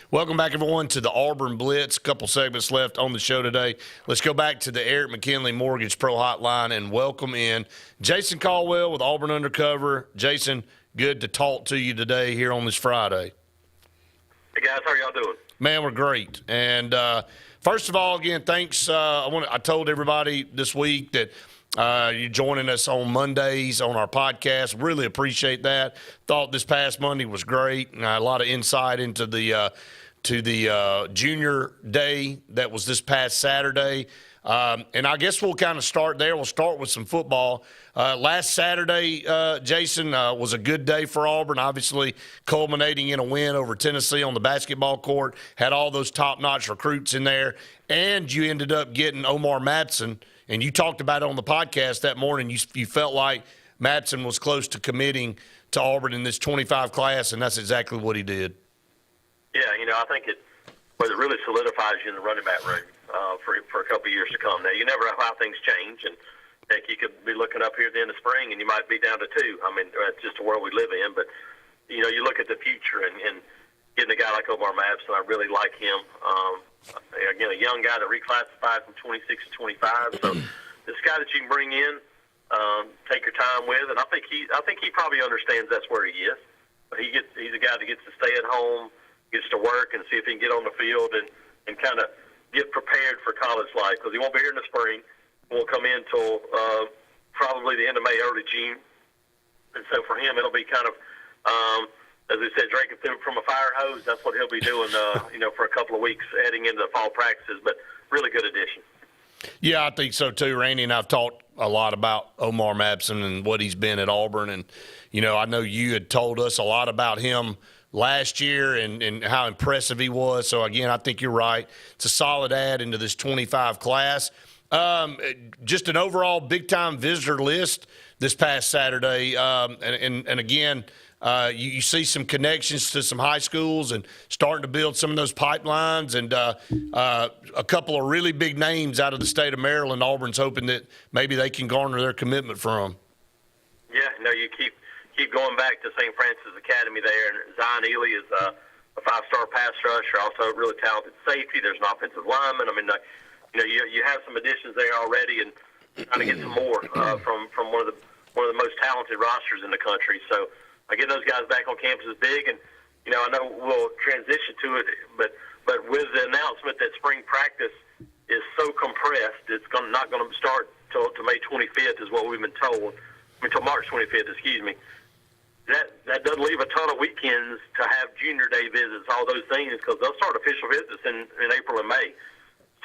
Welcome back, everyone, to the Auburn Blitz. A couple segments left on the show today. Let's go back to the Eric McKinley Mortgage Pro Hotline and welcome in Jason Caldwell with Auburn Undercover. Jason, good to talk to you today here on this Friday. Hey, guys. How are y'all doing? Man, we're great. And first of all, again, thanks. I told everybody this week that you're joining us on Mondays on our podcast. Really appreciate that. Thought this past Monday was great. A lot of insight into the junior day that was this past Saturday. And I guess we'll kind of start there. We'll start with some football. Last Saturday, Jason, was a good day for Auburn, obviously culminating in a win over Tennessee on the basketball court. Had all those top-notch recruits in there. And you ended up getting Omar Matson. And you talked about it on the podcast that morning. You felt like Matson was close to committing to Auburn in this 25 class, and that's exactly what he did. Yeah, I think it really solidifies you in the running back room for a couple of years to come. Now, you never know how things change, and heck, you could be looking up here at the end of spring, and you might be down to 2. I mean, that's just the world we live in. But, you look at the future, and getting a guy like Omar Matson, I really like him. Again, a young guy that reclassified from 26 to 25. So this guy that you can bring in, take your time with, and I think he probably understands that's where he is. He's a guy that gets to stay at home, gets to work, and see if he can get on the field and kind of get prepared for college life, because he won't be here in the spring. Won't come in till probably the end of May, early June. And so for him, it'll be kind of, as we said, drinking from a fire hose. That's what he'll be doing, for a couple of weeks heading into the fall practices. But really good addition. Yeah, I think so too, Randy. And I've talked a lot about Omar Mapson and what he's been at Auburn. And, I know you had told us a lot about him last year and how impressive he was. So, again, I think you're right. It's a solid add into this 25 class. Just an overall big-time visitor list this past Saturday. And again, you see some connections to some high schools and starting to build some of those pipelines, and a couple of really big names out of the state of Maryland. Auburn's hoping that maybe they can garner their commitment from. Yeah, you keep going back to St. Francis Academy there, and Zion Ely is a 5-star pass rusher, also a really talented safety. There's an offensive lineman. I mean, you have some additions there already, and trying to get some more from one of the most talented rosters in the country. So getting those guys back on campus is big, and I know we'll transition to it, but with the announcement that spring practice is so compressed, it's not going to start till May 25th is what we've been told. Until March 25th, excuse me. That doesn't leave a ton of weekends to have junior day visits, all those things, because they'll start official visits in April and May.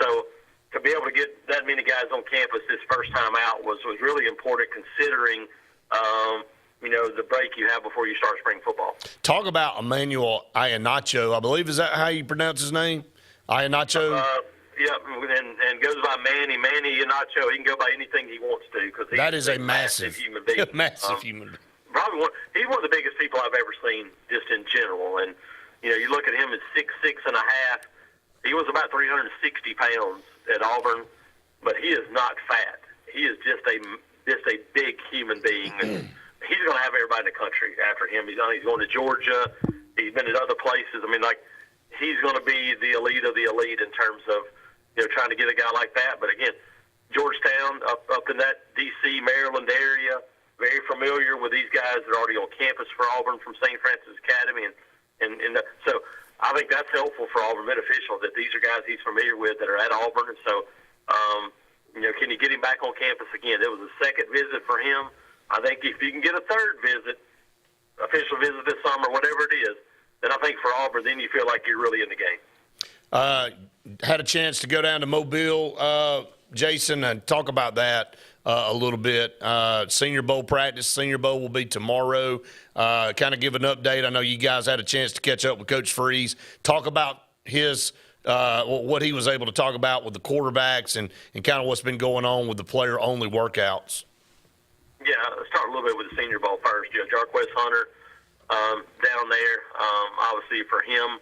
So to be able to get that many guys on campus this first time out was really important, considering the break you have before you start spring football. Talk about Emmanuel Iheanacho. I believe, is that how you pronounce his name? Iheanacho? And goes by Manny Iheanacho. He can go by anything he wants to, because that is a massive human being. Massive human being. He's one of the biggest people I've ever seen, just in general. And you look at him at 6'6.5". He was about 360 pounds at Auburn, but he is not fat. He is just a big human being, and he's going to have everybody in the country after him. He's going to Georgia. He's been at other places. I mean, he's going to be the elite of the elite in terms of trying to get a guy like that. But again, Georgetown up in that D.C., Maryland area, very familiar with these guys that are already on campus for Auburn from St. Francis Academy, and so I think that's helpful for Auburn beneficial that these are guys he's familiar with that are at Auburn. And so, can you get him back on campus again? It was a second visit for him. I think if you can get a third visit, official visit this summer, whatever it is, then I think for Auburn, then you feel like you're really in the game. Had a chance to go down to Mobile, Jason, and talk about that a little bit. Senior Bowl practice. Senior Bowl will be tomorrow. Kind of give an update. I know you guys had a chance to catch up with Coach Freeze. Talk about his what he was able to talk about with the quarterbacks and kind of what's been going on with the player-only workouts. Yeah, let's start a little bit with the Senior Bowl first. Jarquez Hunter down there, obviously for him,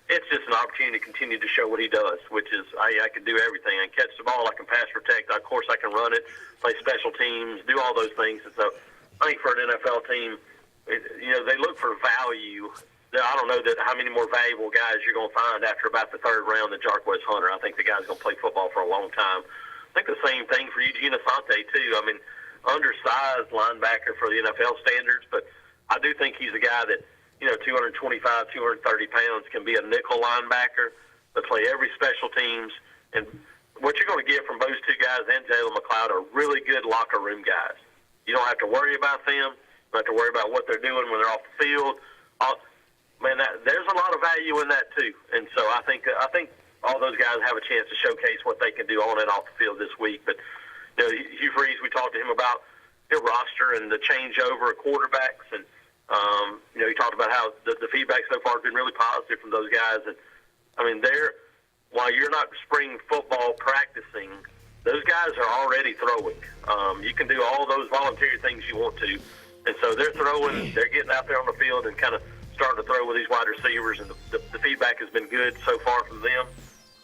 it's just an opportunity to continue to show what he does, which is I can do everything. I can catch the ball, I can pass protect, of course I can run it, play special teams, do all those things. And so I think for an NFL team, they look for value. I don't know how many more valuable guys you're going to find after about the third round than Jarquez Hunter. I think the guy's going to play football for a long time. I think the same thing for Eugene Asante, too. I mean, undersized linebacker for the NFL standards, but I do think he's a guy that, 225, 230 pounds, can be a nickel linebacker, but play every special teams. And what you're going to get from those two guys and Jalen McLeod are really good locker room guys. You don't have to worry about them. You don't have to worry about what they're doing when they're off the field. There's a lot of value in that too. And so I think all those guys have a chance to showcase what they can do on and off the field this week. But Hugh Freeze, we talked to him about their roster and the changeover of quarterbacks, and he talked about how the feedback so far has been really positive from those guys. And I mean, while you're not spring football practicing, those guys are already throwing. You can do all those voluntary things you want to, and so they're throwing. They're getting out there on the field and kind of starting to throw with these wide receivers, and the feedback has been good so far from them.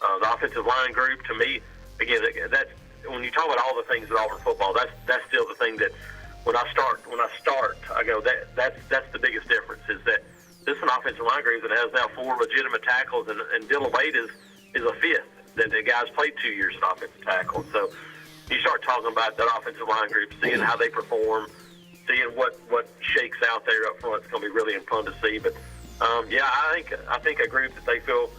The offensive line group, to me, again, that's when you talk about all the things in Auburn football, that's still the thing that when I start, I go that's the biggest difference is that this is an offensive line group that has now 4 legitimate tackles, and Dylan Wade is a fifth. That the guys played 2 years at offensive tackle. So you start talking about that offensive line group, seeing how they perform, seeing what shakes out there up front. It's going to be really fun to see. But I think a group that they feel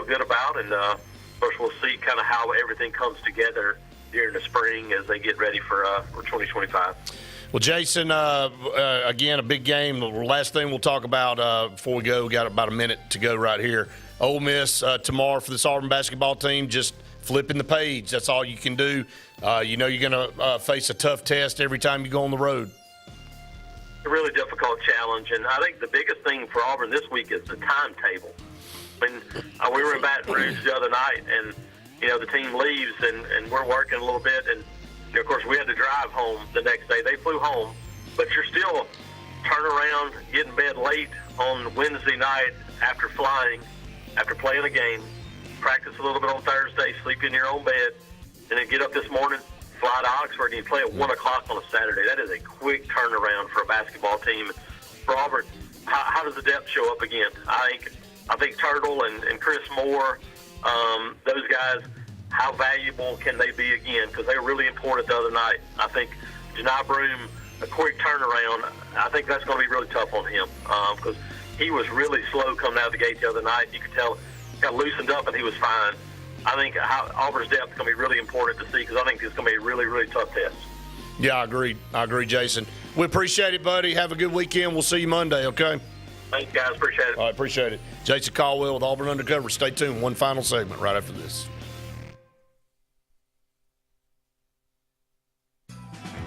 good about, and of course we'll see kind of how everything comes together during the spring as they get ready for 2025. Well, Jason, again, a big game. The last thing we'll talk about before we go, we got about a minute to go right here. Ole Miss tomorrow for this Auburn basketball team, just flipping the page. That's all you can do. You know you're going to face a tough test every time you go on the road. A really difficult challenge, and I think the biggest thing for Auburn this week is the timetable. I mean, we were in Baton Rouge the other night, and, you know, the team leaves, and we're working a little bit, and, you know, of course, we had to drive home the next day. They flew home, but you're still turning around, get in bed late on Wednesday night after flying, after playing a game, practice a little bit on Thursday, sleep in your own bed, and then get up this morning, fly to Oxford, and you play at 1 o'clock on a Saturday. That is a quick turnaround for a basketball team. For Auburn, how does the depth show up again? I think Turtle and Chris Moore, those guys, how valuable can they be again? Because they were really important the other night. I think Janai Broom, a quick turnaround, I think that's going to be really tough on him because he was really slow coming out of the gate the other night. You could tell he got loosened up and he was fine. I think Auburn's depth is going to be really important to see because I think it's going to be a really, really tough test. Yeah, I agree, Jason. We appreciate it, buddy. Have a good weekend. We'll see you Monday, okay? Thanks, guys. Appreciate it. All right, appreciate it. Jason Caldwell with Auburn Undercover. Stay tuned. One final segment right after this.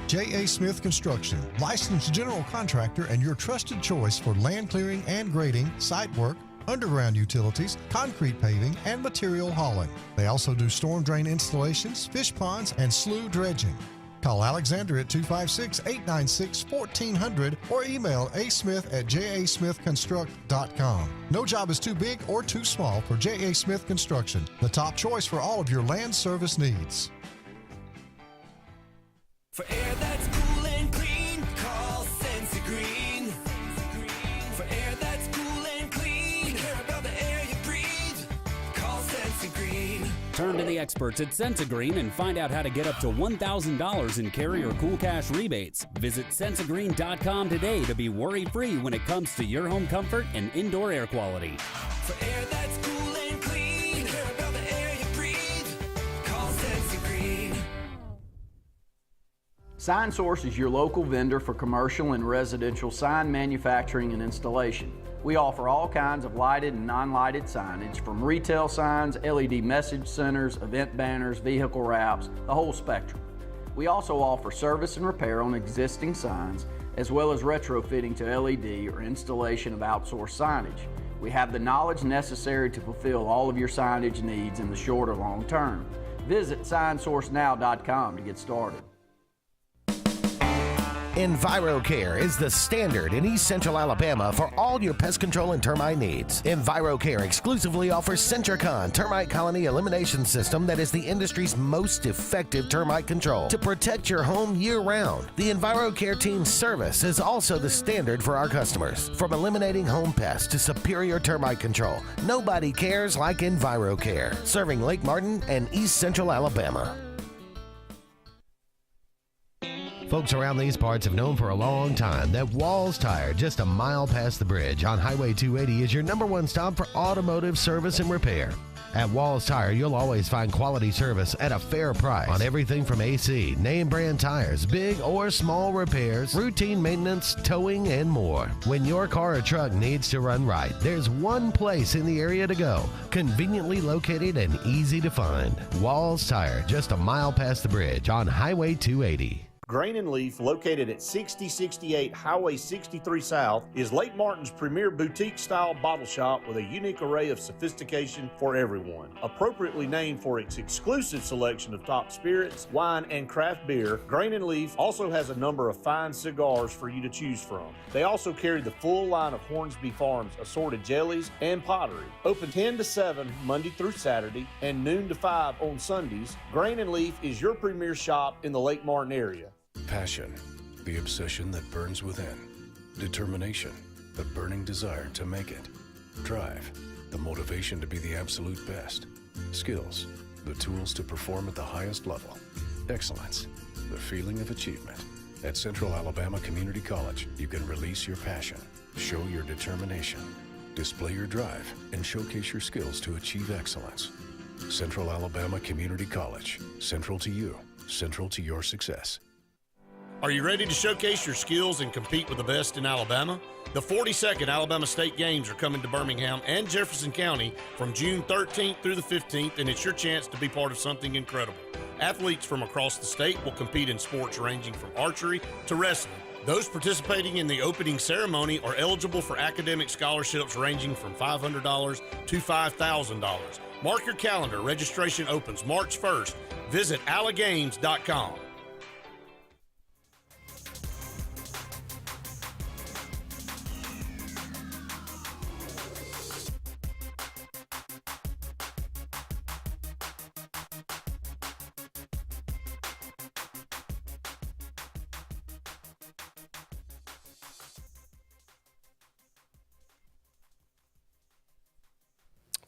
J.A. Smith Construction, licensed general contractor and your trusted choice for land clearing and grading, site work, underground utilities, concrete paving, and material hauling. They also do storm drain installations, fish ponds, and slough dredging. Call Alexander at 256-896-1400 or email asmith@jasmithconstruct.com. No job is too big or too small for J.A. Smith Construction, the top choice for all of your land service needs. For air that's cool and clean, call Sensi Green. For air that's cool and clean, care about the air you breathe, call Sensi Green. Turn to the experts at Sensigreen and find out how to get up to $1,000 in carrier cool cash rebates. Visit Sensigreen.com today to be worry-free when it comes to your home comfort and indoor air quality. For air that's cool and clean, care about the air you breathe, call Sensi Green. Sign Source is your local vendor for commercial and residential sign manufacturing and installation. We offer all kinds of lighted and non-lighted signage, from retail signs, LED message centers, event banners, vehicle wraps, the whole spectrum. We also offer service and repair on existing signs, as well as retrofitting to LED or installation of outsourced signage. We have the knowledge necessary to fulfill all of your signage needs in the short or long term. Visit signsourcenow.com to get started. EnviroCare is the standard in East Central Alabama for all your pest control and termite needs. EnviroCare exclusively offers Centricon termite colony elimination system that is the industry's most effective termite control to protect your home year-round. The EnviroCare team's service is also the standard for our customers. From eliminating home pests to superior termite control, nobody cares like EnviroCare, serving Lake Martin and East Central Alabama. Folks around these parts have known for a long time that Walls Tire, just a mile past the bridge on Highway 280, is your #1 stop for automotive service and repair. At Walls Tire, you'll always find quality service at a fair price on everything from AC, name brand tires, big or small repairs, routine maintenance, towing, and more. When your car or truck needs to run right, there's one place in the area to go, conveniently located and easy to find. Walls Tire, just a mile past the bridge on Highway 280. Grain and Leaf, located at 6068 Highway 63 South, is Lake Martin's premier boutique-style bottle shop with a unique array of sophistication for everyone. Appropriately named for its exclusive selection of top spirits, wine, and craft beer, Grain and Leaf also has a number of fine cigars for you to choose from. They also carry the full line of Hornsby Farms assorted jellies and pottery. Open 10 to 7 Monday through Saturday and noon to 5 on Sundays, Grain and Leaf is your premier shop in the Lake Martin area. Passion, the obsession that burns within. Determination, the burning desire to make it. Drive, the motivation to be the absolute best. Skills, the tools to perform at the highest level. Excellence, the feeling of achievement. At Central Alabama Community College, you can release your passion, show your determination, display your drive, and showcase your skills to achieve excellence. Central Alabama Community College, central to you, central to your success. Are you ready to showcase your skills and compete with the best in Alabama? The 42nd Alabama State Games are coming to Birmingham and Jefferson County from June 13th through the 15th, and it's your chance to be part of something incredible. Athletes from across the state will compete in sports ranging from archery to wrestling. Those participating in the opening ceremony are eligible for academic scholarships ranging from $500 to $5,000. Mark your calendar. Registration opens March 1st. Visit allagames.com.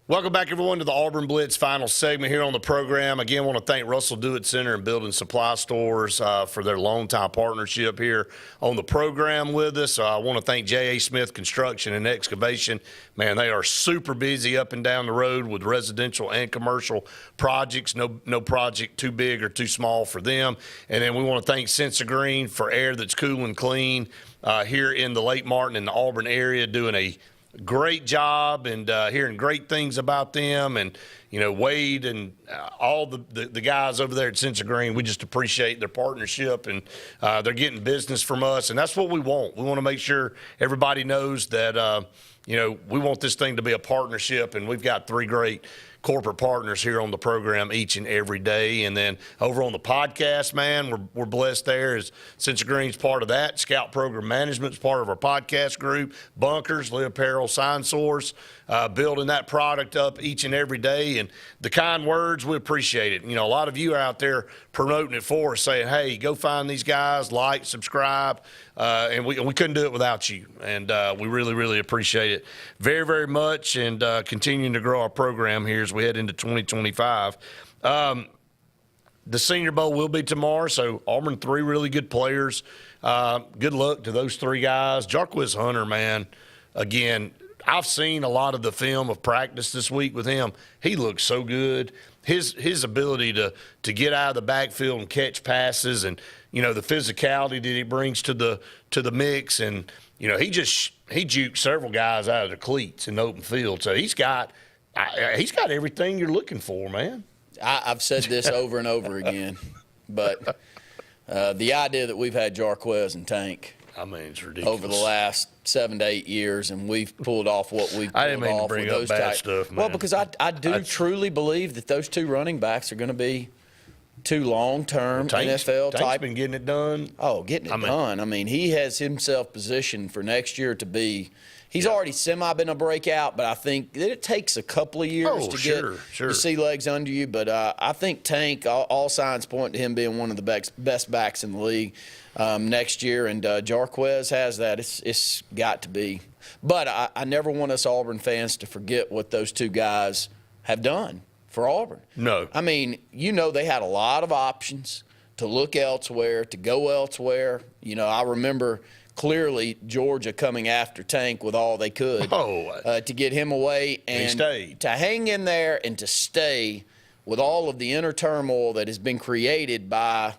Welcome back, everyone, to the Auburn Blitz final segment here on the program. Again, I want to thank Russell Dewitt Center and Building Supply Stores for their long-time partnership here on the program with us. I want to thank J.A. Smith Construction and Excavation. Man, they are super busy up and down the road with residential and commercial projects. No project too big or too small for them. And then we want to thank Sensa Green for air that's cool and clean here in the Lake Martin and the Auburn area, doing a great job, and hearing great things about them, and Wade and all the guys over there at Sensa Green. We just appreciate their partnership, and they're getting business from us, and that's what we want. We want to make sure everybody knows that we want this thing to be a partnership, and we've got 3 great corporate partners here on the program each and every day. And then over on the podcast, man, we're blessed there. As Sensa Green's part of that. Scout Program Management's part of our podcast group. Bunkers, Lee Apparel, Sign Source, building that product up each and every day. And the kind words, we appreciate it. A lot of you are out there promoting it for us, saying, hey, go find these guys, like, subscribe. And we couldn't do it without you. And we really, really appreciate it very, very much, and continuing to grow our program here as we head into 2025. The Senior Bowl will be tomorrow, so Auburn, 3 really good players. Good luck to those 3 guys. Jarquez Hunter, man, again, I've seen a lot of the film of practice this week with him. He looks so good. His ability to get out of the backfield and catch passes, and the physicality that he brings to the mix, and he juked several guys out of the cleats in the open field. So he's got everything you're looking for, man. I've said this over and over again, but the idea that we've had Jarquez and Tank, it's ridiculous, over the last 7 to 8 years, and we've pulled off what we've pulled I didn't mean off to bring with up those bad stuff, man. Well, because I do truly believe that those 2 running backs are going to be 2 long-term NFL type. Tank's been getting it done. Oh, getting it done. He has himself positioned for next year to be. He's already been a breakout, but I think that it takes a couple of years to see legs under you. But I think Tank, all signs point to him being one of the best backs in the league next year. And Jarquez has that. It's got to be. But I never want us Auburn fans to forget what those 2 guys have done for Auburn. No. They had a lot of options to look elsewhere, to go elsewhere. I remember clearly Georgia coming after Tank with all they could to get him away, and to hang in there and to stay with all of the inner turmoil that has been created by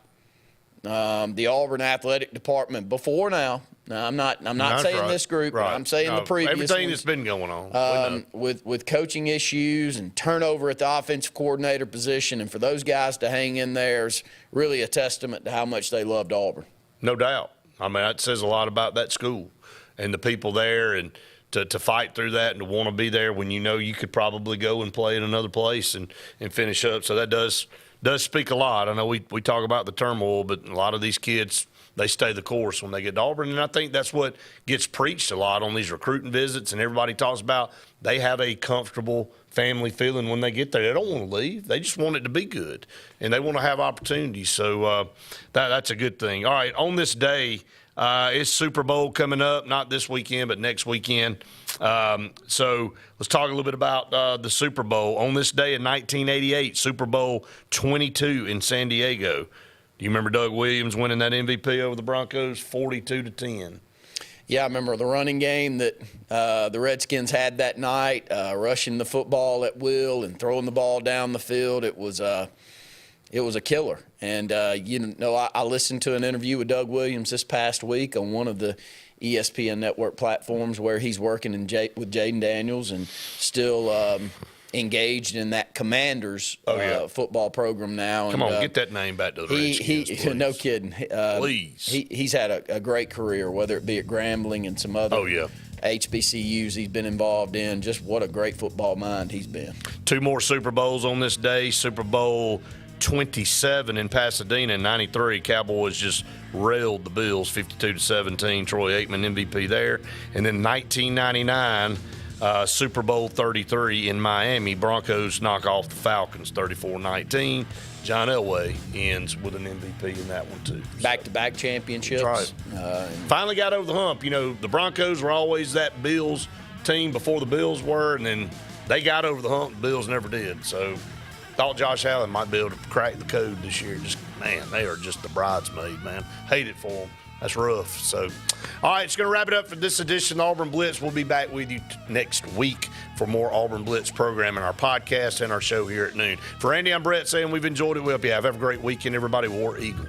the Auburn athletic department before now. Now, I'm not saying this group, but I'm saying the previous everything ones, that's been going on with coaching issues and turnover at the offensive coordinator position, and for those guys to hang in there is really a testament to how much they loved Auburn. No doubt. That says a lot about that school and the people there, and to fight through that and to want to be there when you could probably go and play in another place and finish up. So that does speak a lot. I know we talk about the turmoil, but a lot of these kids, they stay the course when they get to Auburn. And I think that's what gets preached a lot on these recruiting visits, and everybody talks about they have a comfortable family feeling when they get there. They don't want to leave. They just want it to be good, and they want to have opportunities. So that's a good thing. All right, on this day, it's Super Bowl coming up, not this weekend, but next weekend. So let's talk a little bit about the Super Bowl. On this day in 1988, Super Bowl 22 in San Diego. Do you remember Doug Williams winning that MVP over the Broncos, 42-10? Yeah, I remember the running game that the Redskins had that night, rushing the football at will and throwing the ball down the field. It was it was a killer. And, I listened to an interview with Doug Williams this past week on one of the ESPN network platforms where he's working with Jaden Daniels and still engaged in that Commanders football program now. Come on, get that name back to the Redskins, please. No kidding. Please. He's had a great career, whether it be at Grambling and some other HBCUs he's been involved in. Just what a great football mind he's been. 2 more Super Bowls on this day. Super Bowl 27 in Pasadena in 93. Cowboys just railed the Bills 52-17. Troy Aikman MVP there. And then 1999, Super Bowl 33 in Miami. Broncos knock off the Falcons 34-19. John Elway ends with an MVP in that one, too. Back-to-back championships. That's right. Finally got over the hump. The Broncos were always that Bills team before the Bills were, and then they got over the hump. The Bills never did. So thought Josh Allen might be able to crack the code this year. Man, they are just the bridesmaid, man. Hate it for them. That's rough. So, all right, it's going to wrap it up for this edition of Auburn Blitz. We'll be back with you next week for more Auburn Blitz programming, our podcast, and our show here at noon. For Randy, I'm Brett saying we've enjoyed it. We hope you have a great weekend, everybody. War Eagle.